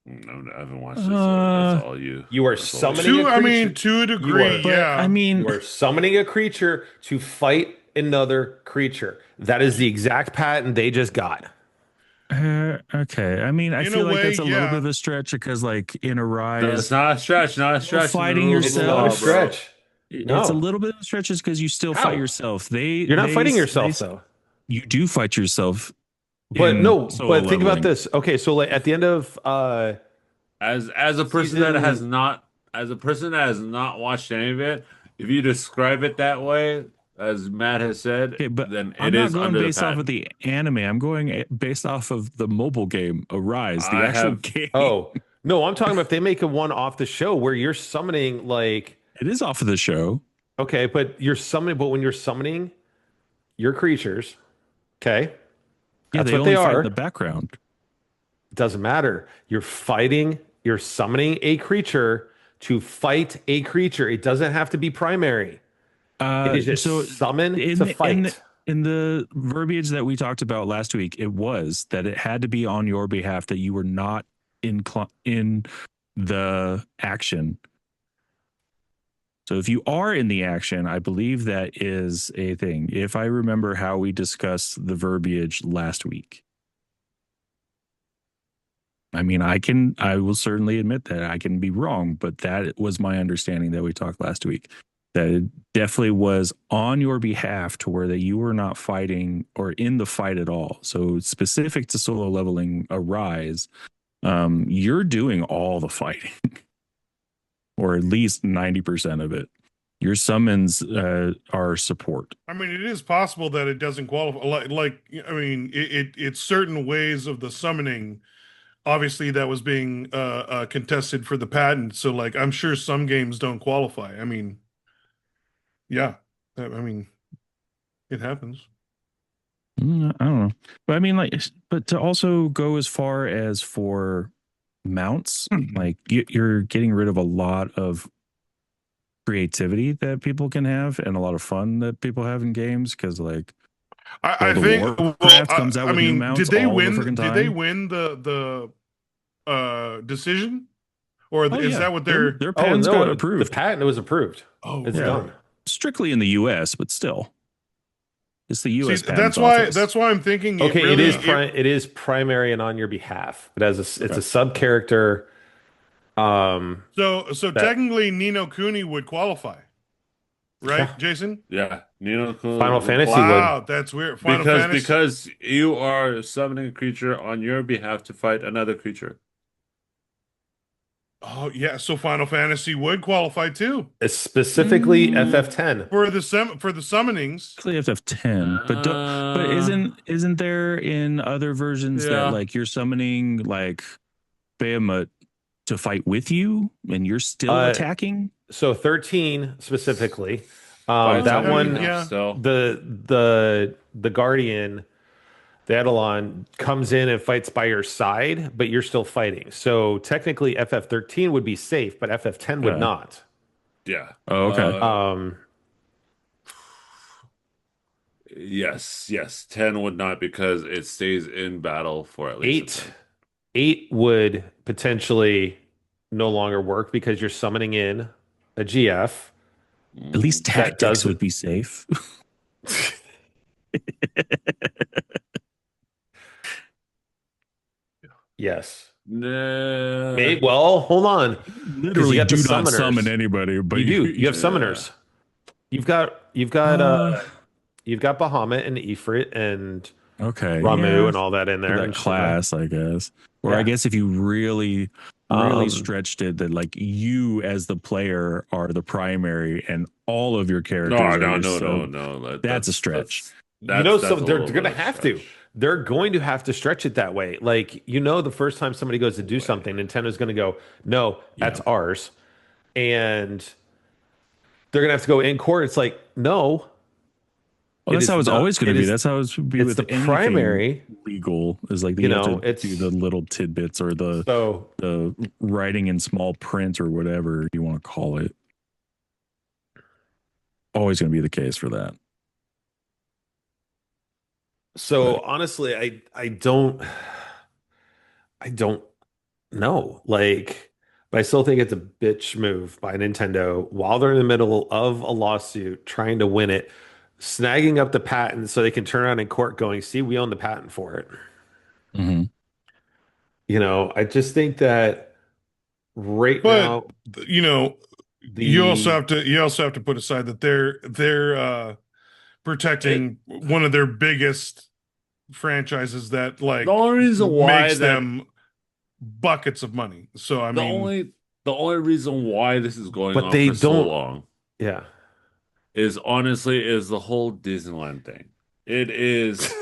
No, I haven't watched it, so that's Uh, all you. You are That's all you. summoning a To, I mean, creature. to a You degree, are but I yeah. mean, you are summoning a creature to fight another creature. That is the exact patent they just got. okay. I mean, I In a feel like way, that's a little bit yeah. of a stretch because, like, in a No, it's rise, not a stretch, not a still stretch in the fighting rules of the It's not a law, yourself. bro. stretch. It's a No. little bit of a stretch because you still fight How? yourself. You're not fighting yourself though. You do fight yourself But in no, solo but think about leveling. this. Okay, so like at the end of As a person that has season not as a person that has not watched any of it, if you describe it that way, as Matt has said, Okay, but then I'm it not is going under the based off of patent. the anime. I'm going based off of the mobile game, Arise, the I actual have game. oh no, I'm talking about if they make a one off the show where you're summoning like It is off of the show. okay, but you're summoning but when you're summoning your creatures, okay, Yeah, that's they what they only fight in the are. background. It doesn't matter. You're summoning a creature to fight a creature. It doesn't have to be primary. It is So just summon to in fight. in the verbiage that we talked about last week, it was that it had to be on your behalf that you were not in the action. So if you are in the action, I believe that is a thing. If I remember how we discussed the verbiage last week. I mean, I will certainly admit that I can be wrong, but that was my understanding that we talked last week. That it definitely was on your behalf to where that you were not fighting or in the fight at all. So specific to solo leveling Arise, you're doing all the fighting, or at least 90% of it. Your summons are support. I mean, it is possible that it doesn't qualify. I mean, it's certain ways of the summoning. Obviously, that was being contested for the patent. So, like, I'm sure some games don't qualify. I mean, yeah. I mean, it happens. I don't know. But I mean, like, but to also go as far as for mounts, like you're getting rid of a lot of creativity that people can have and a lot of fun that people have in games because like I World of think. Well, Warcraft comes out I with new mean, mounts all the freaking Did they time. win the decision, or Oh is yeah, that what their they're? their Oh patents got no, the approved. patent was approved. Oh, It's Yeah, done. really? strictly in the U.S., but still, it's the See, U.S. Patents Office. that's why I'm thinking it Okay, really it. it is primary and on your behalf. It's Okay. a sub character um So that technically, Nino Cooney would qualify, yeah, right, Jason? Yeah, Nino Final would Fantasy would. Wow, that's weird. Final Fantasy. because you are summoning a creature on your behalf to fight another creature. Oh yeah, so Final Fantasy would qualify too It's specifically Mm, FF10. for the summonings. Actually, you have to have 10, but Uh, isn't there in other versions that yeah. like you're summoning like Behemoth to fight with you and you're still Uh attacking? so 13 specifically. Fights That on your one behalf Yeah. still. the Guardian, the Eidolon comes in and fights by your side, but you're still fighting. So technically FF13 would be safe, but FF10 would Okay. not. Yeah. Oh, okay. Um Yes. 10 would not because it stays in battle for at least a 8 turn. 8 would potentially no longer work because you're summoning in a GF At least that tactics does would be safe. yes. Nah. Maybe, well, hold on, because you Literally got the do not summon summoners. anybody, but You do. You you have Yeah. summoners. You've got uh you've got Bahamut and Ifrit and okay, Ramu yeah. and all that in For there that and Shimmer. class, I guess. Or I Yeah. guess if you really Um, stretched it that like you as the player are the primary and all of your characters No, are no, your no, no, sub, no. that's a stretch. so That's a they're little bit gonna of a have to. stretch. They're going to have to stretch it that way. Like, the first time somebody goes to No do way. something, Nintendo's gonna go, no, Yeah. that's ours. And they're gonna have to go in court. It's like, no, Well, it that's is how it's not. always going to be. That's how it should be It's with the anything primary, legal. Is like you have to do the it's little tidbits or so the writing in small print or whatever you want to call it. Always going to be the case for that. But honestly, I don't know. Like, but I still think it's a bitch move by Nintendo while they're in the middle of a lawsuit trying to win it, snagging up the patent so they can turn around in court going, see, we own the patent for it. mhm. I just think that right But now you know, the you also have to put aside that they're It protecting one of their biggest franchises that the like only reason why makes that them buckets of money. So I the mean, only the only reason why this is going but on they for so don't, long yeah. is honestly is the whole Disneyland thing. It is,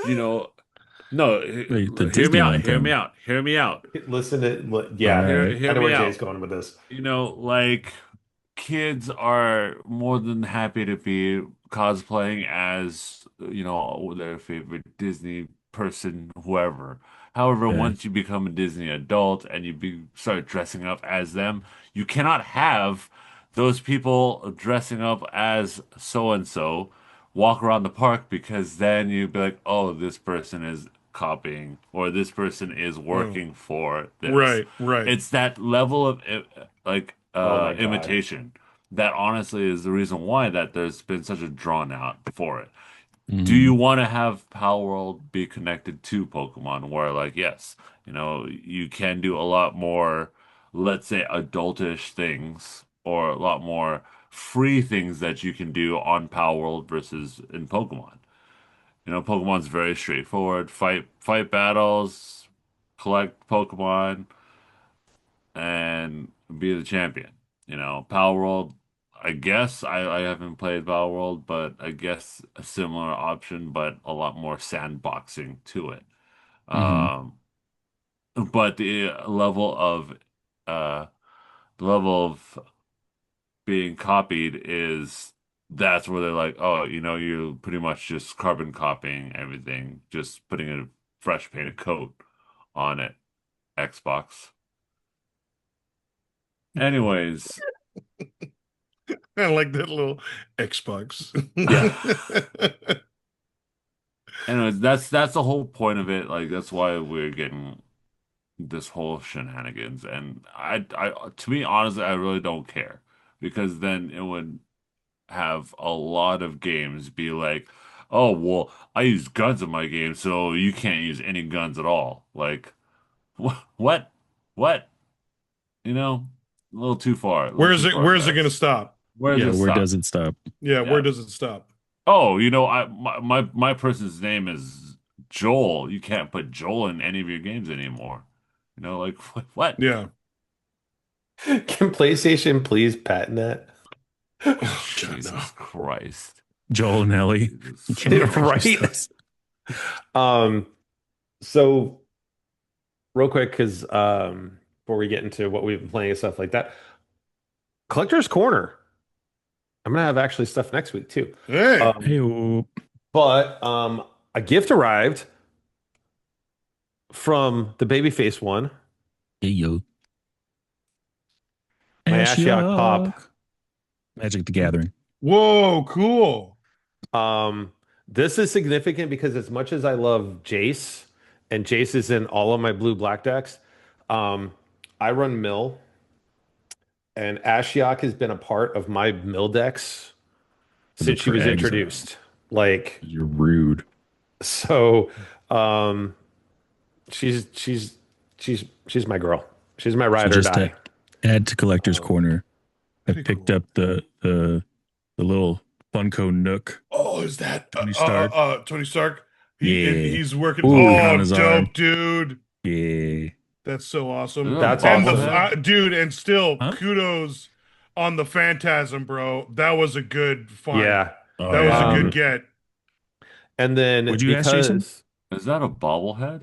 no, Wait, the hear me out, Disneyland hear me thing. out, hear me out. Listen to, All yeah, Hear right. I hear know me where Jay's out. going with this. Like kids are more than happy to be cosplaying as, their favorite Disney person, whoever. However, Okay. once you become a Disney adult and start dressing up as them, you cannot have those people dressing up as so and so walk around the park because then you'd be like, oh, this person is copying or this person is oh, working for this. right. It's that level of Oh my God. imitation that honestly is the reason why that there's been such a drawn out for it. Do you Mhm. want to have Power World be connected to Pokemon where like yes, you can do a lot more, let's say adultish things or a lot more free things that you can do on Power World versus in Pokemon. Pokemon's very straightforward. Fight battles, collect Pokemon, and be the champion. Power World, I guess I haven't played Power World, but I guess a similar option, but a lot more sandboxing to it. Mhm. Um, but uh the level of being copied is that's where they're like, oh, you're pretty much just carbon copying everything, just putting a fresh painted coat on it. Xbox. Anyways, I like that little Xbox. Yeah. anyways, that's the whole point of it. Like that's why we're getting this whole shenanigans. And to be honest, I really don't care because then it would have a lot of games be like, oh, well, I use guns in my game, so you can't use any guns at all. Like, what? What? A little too far. A little too far, Where's it gonna guys. stop? Where Yeah, does it where stop? does it stop? Yeah, where Yeah. does it stop? Oh, my person's name is Joel. You can't put Joel in any of your games anymore. Like what? Yeah. Can PlayStation please patent that? Oh God, no. Jesus Christ. Joel and Ellie. You Jesus can't have Right? yourselves. Um, so real quick, because before we get into what we've been playing and stuff like that, Collector's Corner. I'm gonna have actually stuff next week too. Hey. Um, Hey, oh, but a gift arrived from the Babyface one, hey, yo. my Ashiok Ashiok. Pop. Magic the Gathering. Whoa, cool. Um, this is significant because as much as I love Jace, and Jace is in all of my blue black decks, um, I run Mill, and Ashiok has been a part of my Mill decks For the since she was Prags. introduced. Like, You're rude. so um she's she's she's my girl. She's my So ride or just die. to add to Collector's Um, Corner, I Pretty picked cool. up the little Funko Nook. Oh, is that Tony Stark. Tony Stark? Yeah. He's working. Ooh, on Oh, his arm. dope, dude. Yeah. That's so Is awesome. that a That's And the awesome. bobblehead? dude, and still Huh? kudos on the Phantasm, bro. That was a good find. Yeah. Oh, That was a yeah. good Um, get. and then Would you ask Jason? because Is that a bobblehead?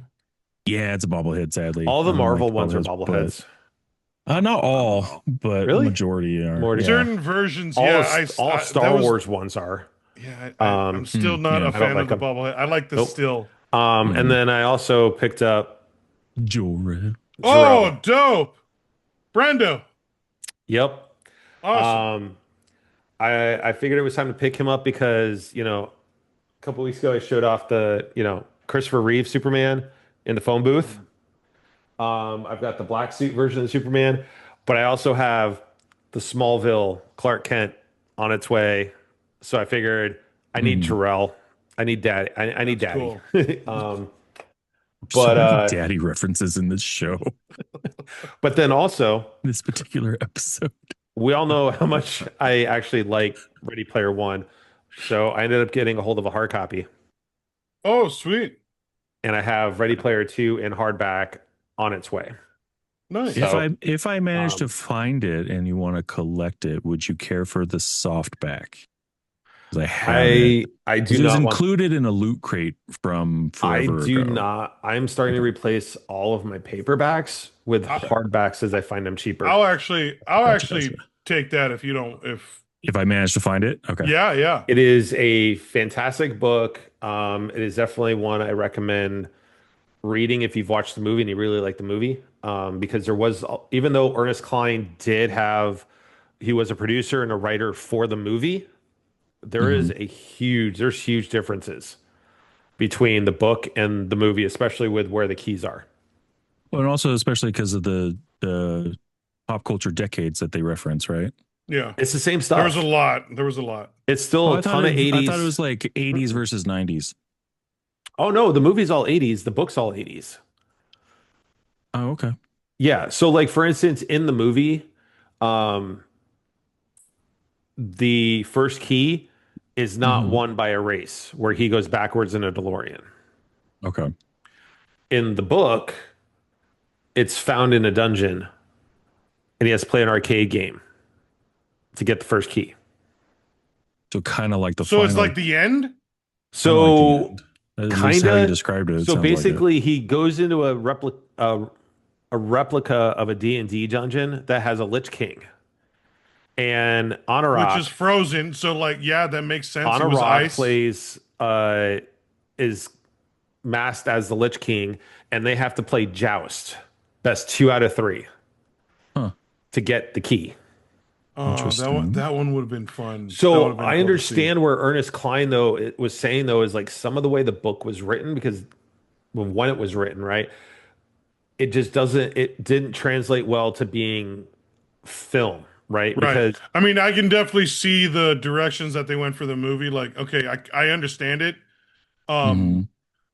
Yeah, it's a bobblehead, sadly. all I the don't like Marvel ones are bobbleheads, but bobbleheads. not all, Wow. but Really? majority are. More Yeah. Certain versions, all yeah. all That Star was Wars ones are. yeah. I'm Um, still not Yeah. a I don't fan like of the them. bobblehead. I like the Nope. still. And Mhm. then I also picked up Jorah. Zero. Oh, dope, Brando. Yep. Awesome. Um, I figured it was time to pick him up because, a couple weeks ago I showed off the, Christopher Reeve Superman in the phone booth. I've got the black suit version of Superman, but I also have the Smallville Clark Kent on its way. So I figured I need Mhm. Terrell. I need daddy. I need That's daddy. cool. So But many daddy references in this show, but then also this particular episode. we all know how much I actually like Ready Player One. So I ended up getting a hold of a hard copy, Oh, sweet. and I have Ready Player Two in hardback on its way. Nice. So If I manage to um, find it and you want to collect it, would you care for the softback? Because I have it. I do Because it was not want. included in a loot crate from I forever do ago. not. I'm starting to replace all of my paperbacks with I- hardbacks as I find them cheaper. I'll actually Gotcha. take that if you don't If I manage to find it, okay. yeah. It is a fantastic book. It is definitely one I recommend reading if you've watched the movie and you really like the movie. Because there was, even though Ernest Cline he was a producer and a writer for the movie, Mhm. there's huge differences between the book and the movie, especially with where the keys are. Well, and also especially because of the pop culture decades that they reference, right? Yeah. It's the same There was stuff. a lot. There was a lot. It's still Oh, a ton of I 80s. thought it was like 80s versus 90s. Oh no, the movie's all 80s, the book's all 80s. Oh, okay. Yeah, so like for instance, in the movie, um, the first key is not Mhm. won by a race where he goes backwards in a DeLorean. Okay. In the book, it's found in a dungeon and he has to play an arcade game to get the first key. So kind of like the So final. it's like the end? Kinda like the So end. At least how you described it, it so sounds like it. basically he goes into a replica of a D&D dungeon that has a Lich King. And which is frozen. So like, yeah, that makes sense. He was Anurag ice. plays is masked as the Lich King, and they have to play Joust. Best two out of three Huh. to get the key. Oh, Interesting. that one would have been fun. That would So have been I cool to see. understand where Ernest Cline though it was saying though is like some of the way the book was written because when it was written, right, it didn't translate well to being film, right? Right. Because I mean, I can definitely see the directions that they went for the movie. Like, okay, I understand it. Hmm. Um,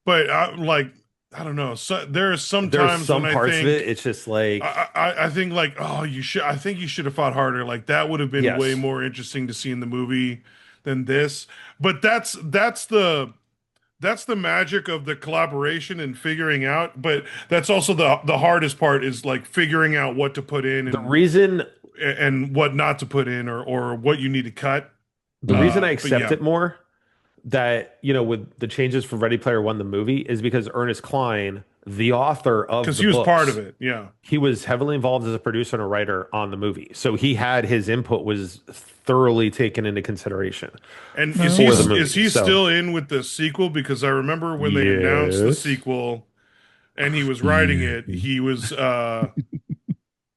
but like, I don't know. So there are some there's times when some I parts of it, think it's just like, I think like, oh, you should. I think you should have fought harder. Like that would have been way yes, more interesting to see in the movie than this. But that's the magic of the collaboration and figuring out. But that's also the hardest part is like figuring out what to put in the reason and what not to put in or what you need to cut. the reason I But accept yeah, it more that, with the changes for Ready Player One, the movie, is because Ernest Cline, the author of because the he was part of books, it. Yeah. he was heavily involved as a producer and a writer on the movie. So he had his input was thoroughly taken into consideration And for the is movie. he So, still in with the sequel? Because I remember when they announced the yes. sequel and he was writing Yeah. it, he was oh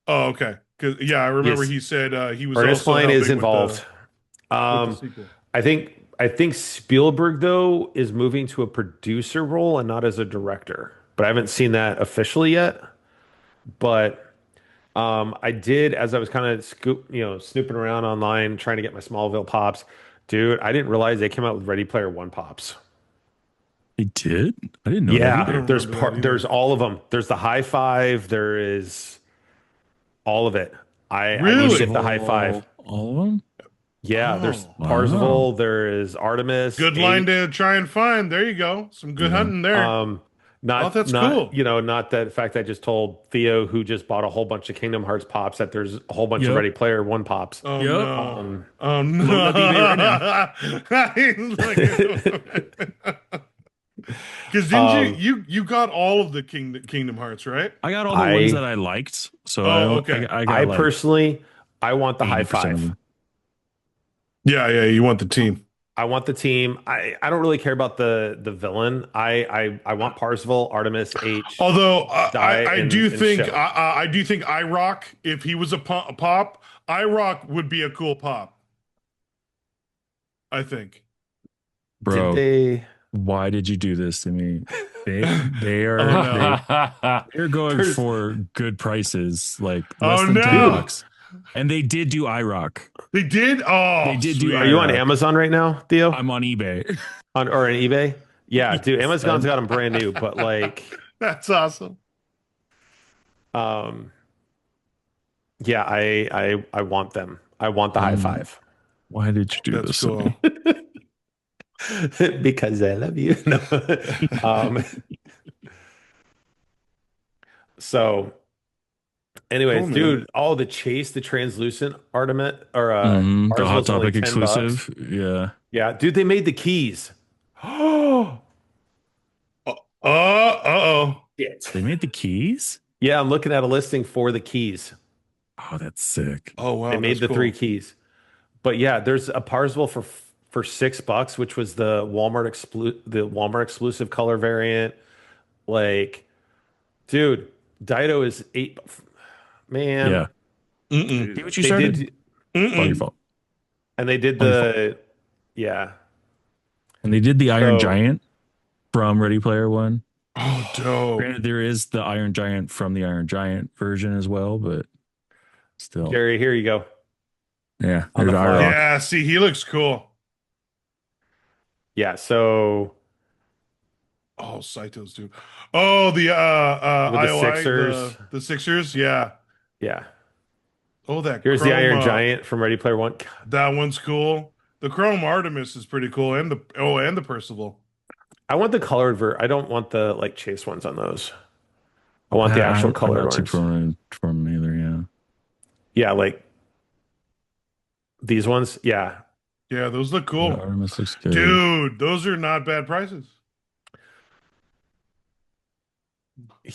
okay. 'Cause yeah, I remember Yes, he said he was Ernest also Cline is helping involved. with the Um, sequel. I think Spielberg though is moving to a producer role and not as a director. But I haven't seen that officially yet. But I did as I was kind of snooping around online trying to get my Smallville pops. Dude, I didn't realize they came out with Ready Player One pops. They did? I didn't know that I Yeah, either. don't remember that there's either. all of them. There's the high five. There is all of it. I need to get Really? the high five. All of them? Yeah, there's Oh, Wow. Parzival. There is Artemis good line to H. try and find. There you go. Some good Yeah. hunting there. Um, Oh, not that's not cool. not that fact I just told Theo who just bought a whole bunch of Kingdom Hearts pops that there's a whole bunch of Yep. Ready Player One pops. Oh Yep. no. Um, Oh Loading up eBay right now. no. He's like, because didn't um, you got all of the Kingdom Hearts, right? I got all the ones that I I liked, so Oh, okay. I I got like personally I want the high 80% of five. them. Yeah, yeah, you want the team. I want the team. I don't really care about the villain. I want Parzival, Artemis, H, Although Die, I do and think Show. I do think iRock, if he was a pop, iRock would be a cool pop. I think. Did Bro, they? why did you do this to me? They Oh are no. they're going There's for good prices, like less Oh than 10 dude. no. bucks. And they did do iRock. They did? They Oh, did do Are sweet. you on iRock. Amazon right now, Theo? I'm on eBay. Or on eBay? Yeah, dude. Yes, Amazon's got them brand new, but like, That's awesome. um, yeah, I want them. I want the high Um, five why did you do That's this to cool. because I love you. No. Um, so. Cool, Anyways, man. dude, all the chase, the translucent Artemis or The Hot Parzival's only Topic $10. exclusive? Yeah. Yeah, dude, they made the keys. Oh, Uh-oh. shit. They made the keys? Yeah, I'm looking at a listing for the keys. Oh, that's sick. Oh They wow, made that's the three cool. keys. But yeah, there's a Parzival for $6, which was the Walmart exclusive color variant. Like, dude, Dido is eight. Man, Yeah. Mm-mm. See what you they started? did, It's all your Mm-mm. fault. and they did All your fault. the yeah. And they did the Iron So Giant from Ready Player One. Oh, dope. Granted, there is the Iron Giant from the Iron Giant version as well, but still. Jerry, here you go Yeah, on there's the fly. IROC. Yeah, see, he looks cool. Yeah, so Oh, Saito's dude. Oh, the with the IOI, Sixers, the Sixers. Yeah. yeah. Oh, that Here's the Iron Chrome. Giant from Ready Player One. That one's cool. The Chrome Artemis is pretty cool, and the Percival. I want the colored I don't want the like chase ones on those. I want the actual I'm colored not too ones. prone from either. Yeah. Yeah, like these ones. Yeah, Yeah, those look Yeah, cool, Artemis looks good. dude. Those are not bad prices.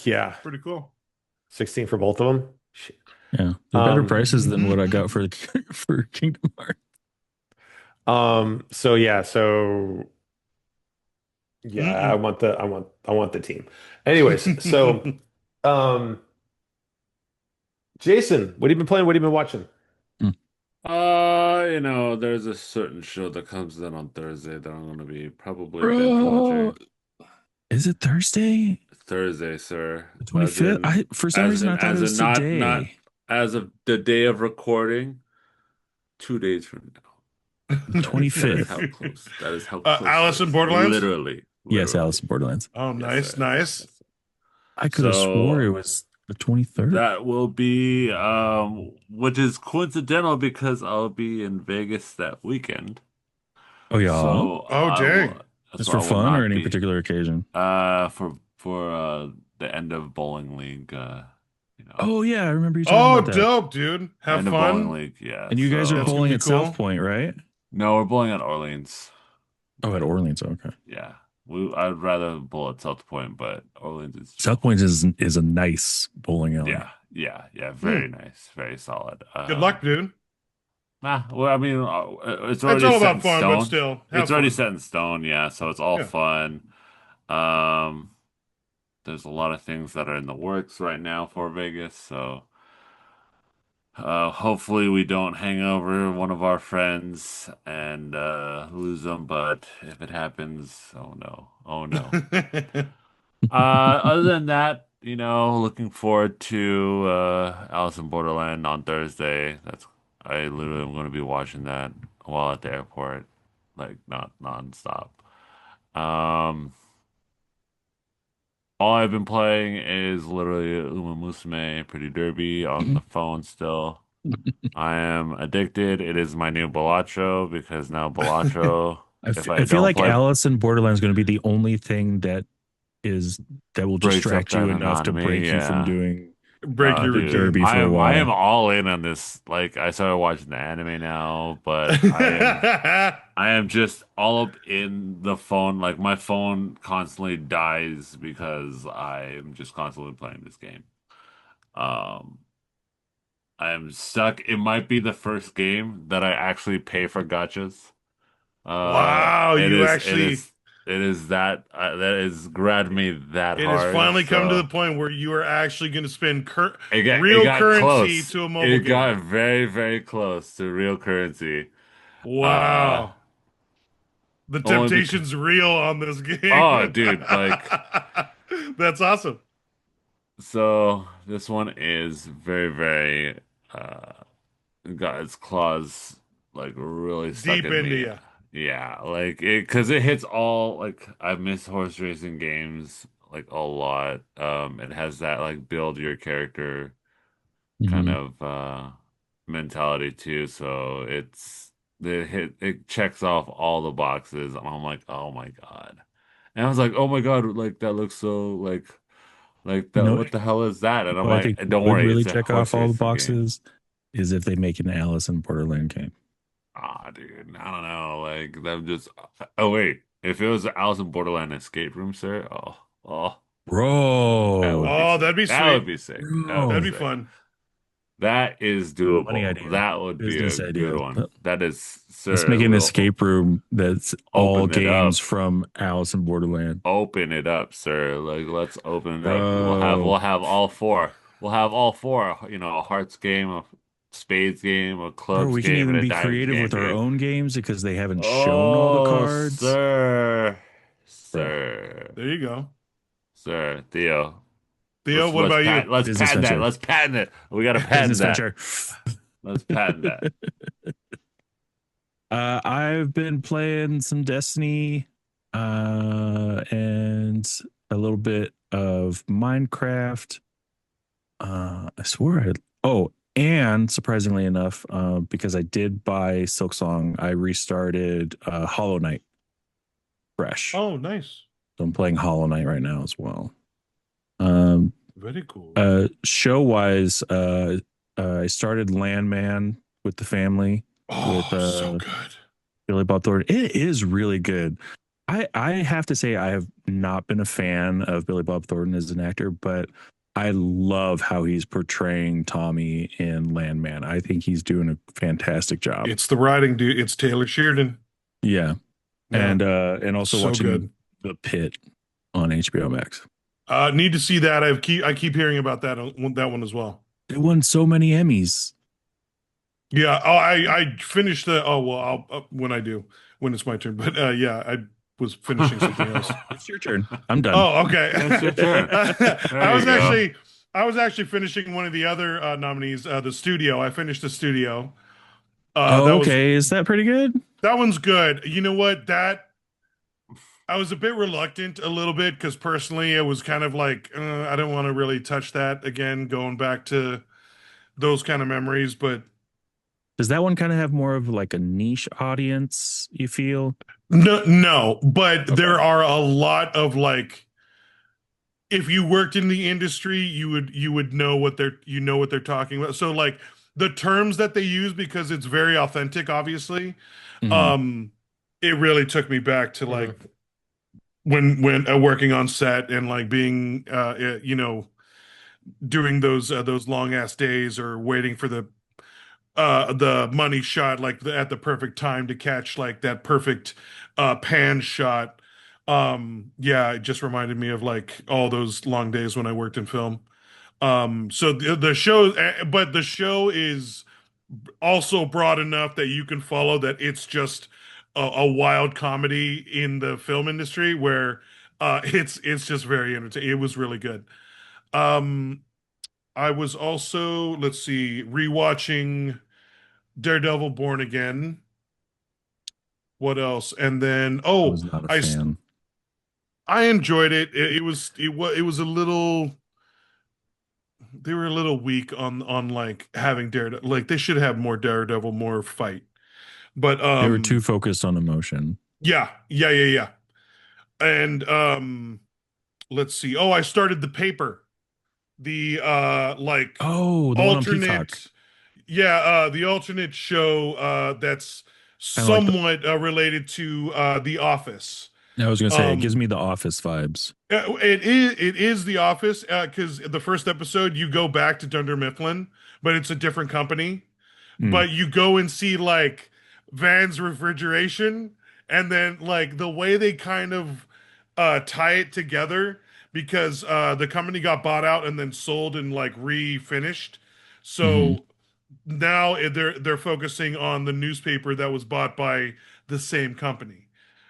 yeah. Pretty cool. 16 for both of them. Shit. Yeah, they're better Um, prices than what I got for for Kingdom Hearts. so yeah, so yeah, Mm-mm. I want the team. Anyways, so um, Jason, what have you been playing? What have you been watching? Mm. There's a certain show that comes in on Thursday that I'm gonna be probably binge Bro, watching. is it Thursday? Thursday, sir. The 25th? I for some reason I thought it As was in not today. as of the day of recording, 2 days from now. The That is 25th. how close. That is how close it Alice in is. Borderlands. Literally, Yes, literally. Alice in Borderlands. Oh, Yes, nice, sir. nice. Yes, sir. I could have swore it So was the 23rd. that will be which is coincidental because I'll be in Vegas that weekend. Oh yeah. So Oh, I will dang. Just so for I will fun or not any be particular occasion? for the end of bowling league, you know. Oh yeah, I remember you talking Oh, about that. dope, dude. Have End of bowling fun. league, yeah. And you guys are That's So gonna bowling be at South cool. Point, right? no, we're bowling at Orleans. Oh, at Orleans. Okay. Yeah. I'd rather bowl at South Point, but Orleans is South chill. Point is a nice bowling alley. Yeah, yeah, yeah. Very Hmm. nice, very solid. Good luck, dude. Well, I mean, it's It's already all set about in fun, but stone. still, It's have already fun. set in stone, yeah. So it's all Yeah. fun. Um, there's a lot of things that are in the works right now for Vegas. So, hopefully we don't hang over one of our friends and lose them. But if it happens, oh no, oh no. Other than that, looking forward to Alice in Borderland on Thursday. I literally am going to be watching that while at the airport, like not nonstop. Um, all I've been playing is literally Uma Musume Pretty Derby on the phone still. I am addicted. It is my new Balatro because now Balatro, if I I feel don't like play, Alice in Borderlands is going to be the only thing is that will breaks up distract you that enough to anatomy. break you from Yeah. doing Break your Dude, derby routine. for a I am while. all in on this. Like, I started watching the anime now, but I am just all up in the phone. Like, my phone constantly dies because I am just constantly playing this game. Um, I am stuck. It might be the first game that I actually pay for gachas. Wow, It you is, actually, that has grabbed me that it has hard. finally come to the So. point where you are actually going to spend It real got currency close. to a mobile It game. got very, very close to real currency. Uh Wow. The only because temptation's real on this oh game. dude, like That's awesome. so this one is very, very uh got its claws like really stuck Deep in into me. you. Yeah, like it because it hits all like I miss horse racing games like a lot. It has that like build your character kind Mhm. of mentality too. So it checks off all the boxes, and I'm like, oh my God. And I was like, oh my God, like that looks so like You that. know, What the hell is that? And I'm I like, think don't would worry, really it's a check off horse all the racing game. boxes is if they make an Alice in Borderland game. Ah, dude, I don't know. Like them just. Oh wait, if it was Alice in Borderland escape room, sir. Oh, that would Bro, be Oh, sick. that'd be That would sweet. be sick. That would be That'd bro, be sick. fun. That is funny doable. idea, That would be a business good idea. one. That is, Let's sir, make an we'll escape room that's all open it games up. from Alice in Borderland. Open it up, sir. Like let's open it up. Bro, We'll have all four. We'll have all four, a hearts game, a spades game, a bro, clubs we can game, and even a be diamonds creative game, with our dude. own games because they haven't shown all the Oh, cards. sir. Bro, Sir. There you go. Sir, Theo. Theo, what about you? Let's business patent that. venture, Let's patent it. We gotta patent business that. venture. Let's patent that. I've been playing some Destiny, and a little bit of Minecraft. I swore I. Oh, and surprisingly enough, because I did buy Silksong, I restarted Hollow Knight fresh. Oh, nice. So I'm playing Hollow Knight right now as well. Um, Very cool. Show wise, I started Landman with the family with Oh, so good. Billy Bob Thornton. It is really good. I have to say I have not been a fan of Billy Bob Thornton as an actor, but I love how he's portraying Tommy in Landman. I think he's doing a fantastic job. It's the writing, dude. It's Taylor Sheridan. Yeah. Yeah, And also so watching good. The Pit on HBO Max. Need to see that. I keep hearing about that one as well. It won so many Emmys. Yeah. Oh, I finished the. Oh well, I'll when I do when it's my turn. But yeah, I was finishing something else. It's your turn. I'm done. Oh, okay. It's your turn. I There was you go. actually I was actually finishing one of the other nominees, the studio. I finished the studio. Oh, That was okay. Is that pretty good? that one's good. You know what? That I was a bit reluctant a little bit because personally, it was kind of like I don't want to really touch that again, going back to those kind of memories. But Does that one kind of have more of like a niche audience, you feel? no, no. But Okay. there are a lot of like, if you worked in the industry, you would know what they're talking about. So like the terms that they use because it's very authentic, obviously. Hmm. Um, it really took me back to like Mhm. when working on set and like being doing those long ass days or waiting for the money shot like at the perfect time to catch like that perfect pan shot. Yeah, it just reminded me of like all those long days when I worked in film. So the show, but the show is also broad enough that you can follow that it's just a wild comedy in the film industry where it's just very entertaining. It was really good. Um, I was also, let's see, rewatching Daredevil Born Again. What else? And then, I oh, was not a fan. I enjoyed it. It was a little, they were a little weak on like having Daredevil. Like they should have more Daredevil, more fight. But They were too focused on emotion. yeah, yeah, yeah, yeah. And let's see. Oh, I started the paper. The like Oh, the one on Peacock. alternate, yeah, the alternate show that's Kind of like the, somewhat related to The Office. I was gonna say it gives Um me the Office vibes. it is The Office because the first episode you go back to Dunder Mifflin, but it's a different company. Mm. But you go and see like Van's refrigeration, and then like the way they kind of tie it together because the company got bought out and then sold and like refinished. Hmm. So now they're focusing on the newspaper that was bought by the same company.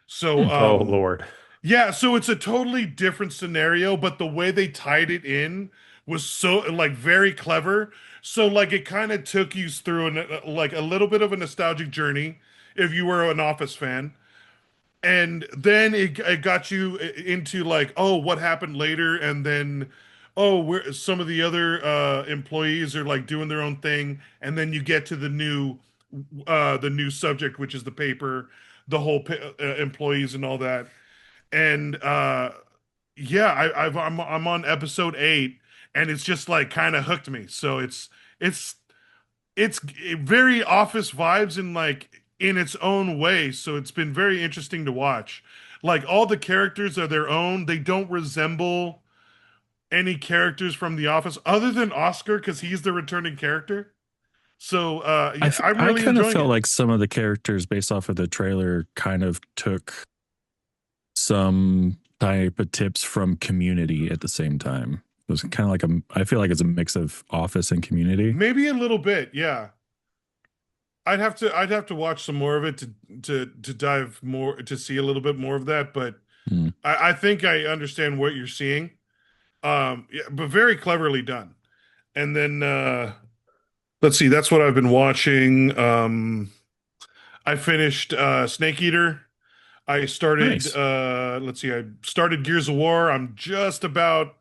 So Hmm. Oh Lord. yeah, so it's a totally different scenario, but the way they tied it in was so like very clever. So like it kind of took you through like a little bit of a nostalgic journey if you were an Office fan. And then it got you into like, oh, what happened later? And then, oh, where some of the other employees are like doing their own thing. And then you get to the new subject, which is the paper, the whole employees and all that. And yeah, I'm on episode 8, and it's just like kind of hooked me. So it's it's very Office vibes in like in its own way. So it's been very interesting to watch. Like all the characters are their own. They don't resemble any characters from The Office other than Oscar because he's the returning character. So yeah, I'm I really kind of enjoying felt it. like some of the characters based off of the trailer kind of took some type of tips from Community at the same time. It was kind of like I feel like it's a mix of Office and Community. Maybe a little bit, yeah. I'd have to watch some more of it to dive more to see a little bit more of that, but Hmm. I think I understand what you're seeing. Yeah, but very cleverly done. And then let's see, that's what I've been watching. I finished Snake Eater. I started Nice. let's see, I started Gears of War. I'm just about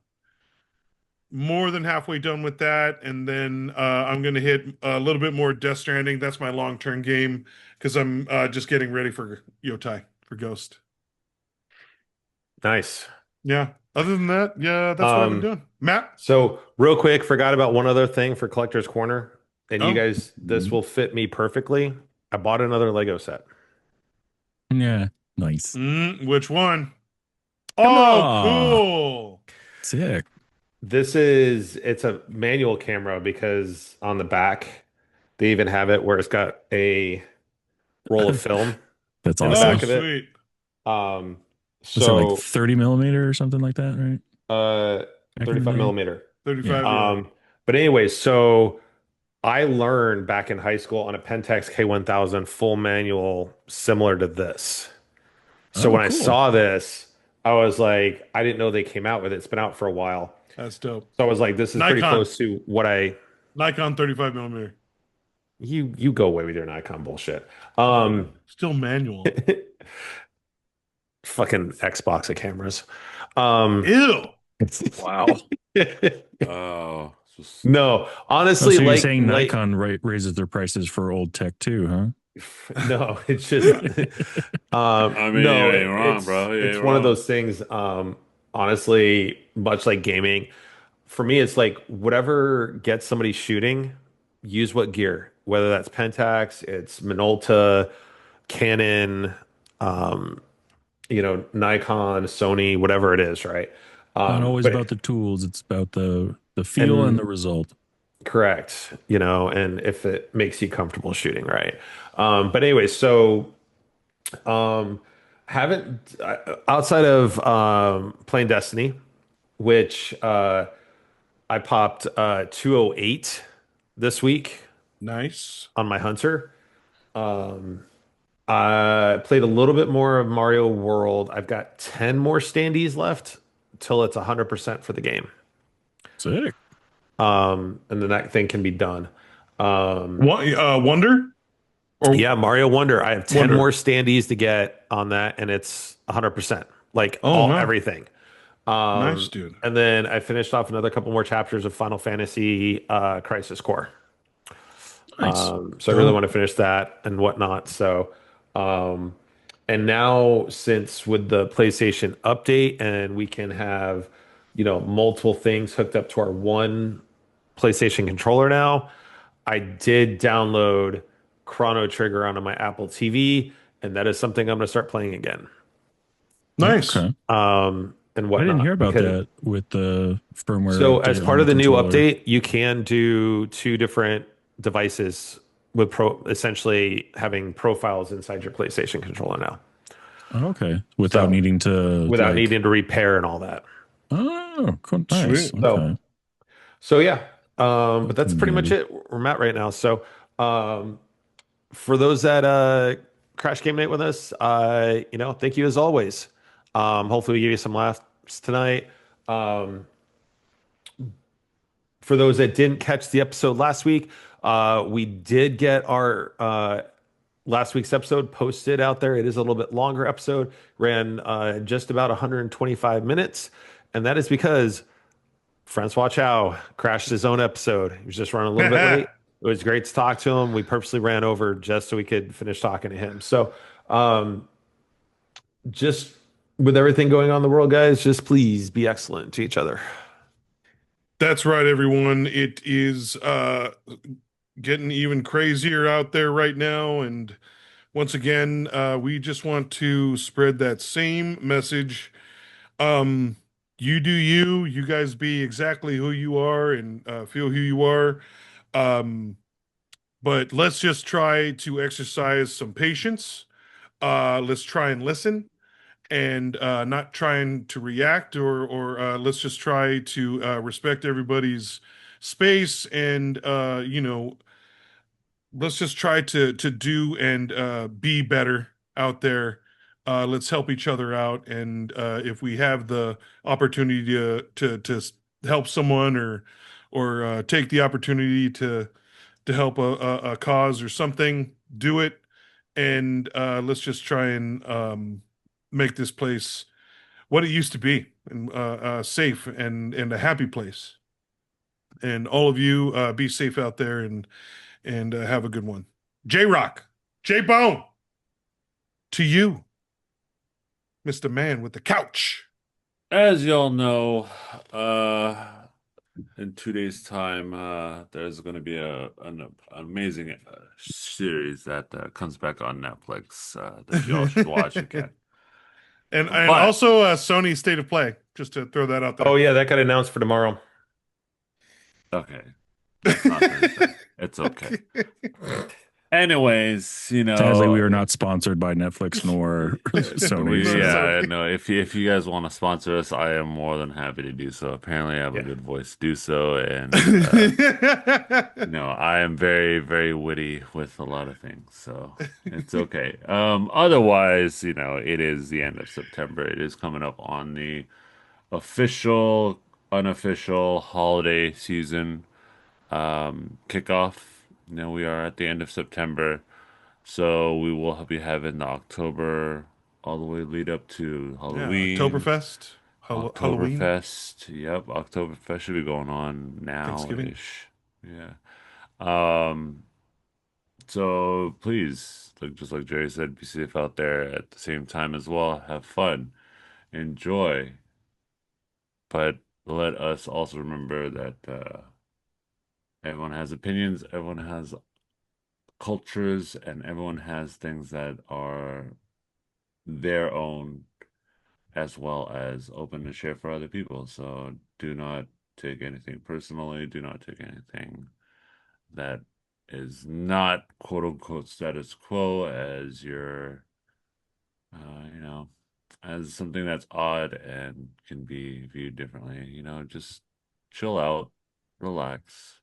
more than halfway done with that, and then I'm gonna hit a little bit more Death Stranding. That's my long-term game because I'm just getting ready for Yotai for Ghost. Nice. Yeah. Other than that, yeah, that's what I've been Um, doing. Matt? so real quick, forgot about one other thing for Collector's Corner, and you Oh, guys, this will fit me perfectly. I bought another Lego set. Yeah. Nice. which one? Come Oh, on. cool. Sick. it's a manual camera because on the back they even have it where it's got a roll of film That's in the Oh, awesome. back of it. sweet. Um, Was it like so 30 millimeter or something like that, right? uh Back in the 35 day? millimeter. Yeah. 35, yeah. Um, but anyway, so I learned back in high school on a Pentax K1000 full manual similar to this. So Oh, when I cool. saw this, I was like, I didn't know they came out with it. It's been out for a while. That's dope. So I was like, this is pretty Nikon. close to what I Nikon 35 millimeter. you go away with your Nikon bullshit. Yeah. Um Still manual. fucking Xbox of cameras. Um Ew. Wow. Oh, just no, Oh, honestly, so you're saying like Nikon raises their prices for old tech too, huh? no, it's just I mean, you no, ain't wrong, bro. You it's ain't one of wrong. those things, honestly, much like gaming, for me, it's like whatever gets somebody shooting, use what gear, whether that's Pentax, it's Minolta, Canon, um, Nikon, Sony, whatever it is, right? Not always But about the tools, it's about the feel and and the result. correct, and if it makes you comfortable shooting, right? But anyway, so um, haven't outside of playing Destiny, which I popped 208 this week Nice. on my Hunter. I played a little bit more of Mario World. I've got 10 more standees left till it's 100% for the game. Sick. And then that thing can be done. Wonder or Yeah, Mario Wonder. I have 10 more Wonder. standees to get on that, and it's 100%. Like Oh, all wow. everything. Nice, dude. And then I finished off another couple more chapters of Final Fantasy Crisis Core. Nice. So I really want Dope. to finish that and whatnot. So, and now since with the PlayStation update and we can have, multiple things hooked up to our one PlayStation controller now, I did download Chrono Trigger onto my Apple TV, and that is something I'm going to start playing again, Nice. Okay. and I didn't whatnot. hear about Because that with the firmware so as update part on the of the new controller. update, you can do two different devices with essentially having profiles inside your PlayStation controller now. Okay. Without So needing to without like, needing to repair and all that. oh, cool. Nice. Sweet. So Okay. so yeah. But That's that's gonna be pretty much handy. it where I'm at right now. So um for those that crash game night with us, thank you as always. Hopefully we give you some laughs tonight. Um for those that didn't catch the episode last week, we did get our last week's episode posted out there. It is a little bit longer episode, ran just about 125 minutes, and that is because Francois Chow crashed his own episode. He was just running a little bit late. It was great to talk to him. We purposely ran over just so we could finish talking to him. So, just with everything going on in the world, guys, just please be excellent to each other. That's right, everyone. It is getting even crazier out there right now. And once again, we just want to spread that same message. Um, you do you. You guys be exactly who you are and feel who you are. Um, but let's just try to exercise some patience. Let's try and listen and not trying to react or let's just try to respect everybody's space and let's just try to do and be better out there. Let's help each other out, and if we have the opportunity to help someone or take the opportunity to help a cause or something, do it. And let's just try and make this place what it used to be, and safe and a happy place. And all of you, be safe out there and have a good one. J Rock, J Bone, to you, Mr. Man with the couch. As y'all know, in 2 days' time, there's going to be an amazing series that comes back on Netflix that y'all should watch again. And But also Sony State of Play, just to throw that out Oh there. yeah, that got announced for tomorrow. Okay. That's not Thursday. It's okay. Anyways, Sadly, we are not sponsored by Netflix nor Sony. we So. So- yeah, no, if you guys want to sponsor us, I am more than happy to do so. Apparently, I have a Yeah. good voice to do so, and I am very, very witty with a lot of things, so it's okay. Otherwise, it is the end of September. It is coming up on the official, unofficial holiday season kickoff. We are at the end of September. So we will be having the October all the way lead up to Yeah, Halloween, Oktoberfest, Halloween, Oktoberfest. Yep, Oktoberfest should be going on Thanksgiving. now-ish. Yeah. Um, so please, just like Jerry said, be safe out there at the same time as well. Have fun, enjoy, but let us also remember that everyone has opinions, everyone has cultures, and everyone has things that are their own as well as open to share for other people. So do not take anything personally. Do not take anything that is not quote unquote status quo as you know, as something that's odd and can be viewed differently. Just chill out, relax,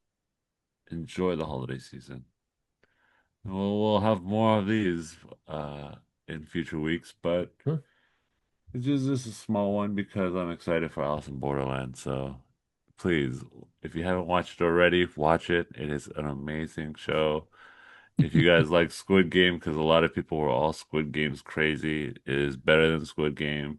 enjoy the holiday season. We'll have more of these in future weeks, but Sure. it's just this is a small one because I'm excited for Alice in Borderland. So please, if you haven't watched it already, watch it. It is an amazing show. If you guys like Squid Game, because a lot of people were all Squid Game's crazy, it is better than Squid Game.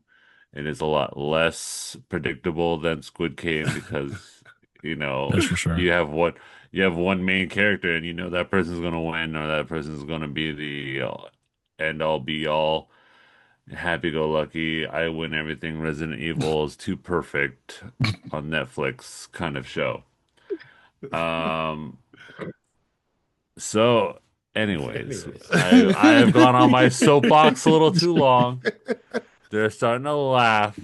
It is a lot less predictable than Squid Game because, That's for sure. you have one main character and that person's gonna win or that person's gonna be the end all be all happy-go-lucky, I win everything Resident Evil is too perfect on Netflix kind of show. Um, so anyways, Anyways. I have gone on my soapbox a little too long. They're starting to laugh.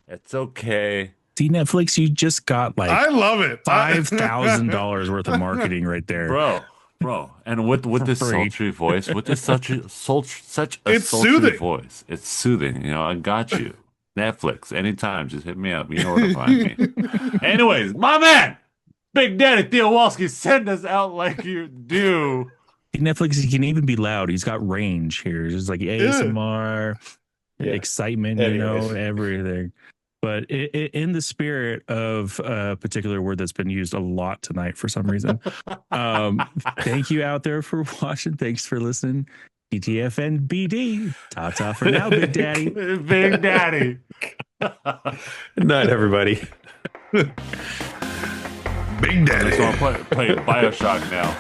It's okay. See, Netflix, you just got like I love it. $5,000 worth of marketing right there. Bro, and with this free. sultry voice, with this such a It's sultry soothing. voice, it's soothing. I got you. Netflix, anytime, just hit me up. You know where to find me. Anyways, my man, Big Daddy Theowalski, send us out like you do. Netflix, he can even be loud. He's got range here. It's just like ASMR, Yeah. excitement, Anyways. everything. But in the spirit of a particular word that's been used a lot tonight for some reason, thank you out there for watching. Thanks for listening. TTFN BD. Ta-ta for now, Big Daddy. Big Daddy. Good night, everybody. Big I Daddy. just want to play Bioshock now.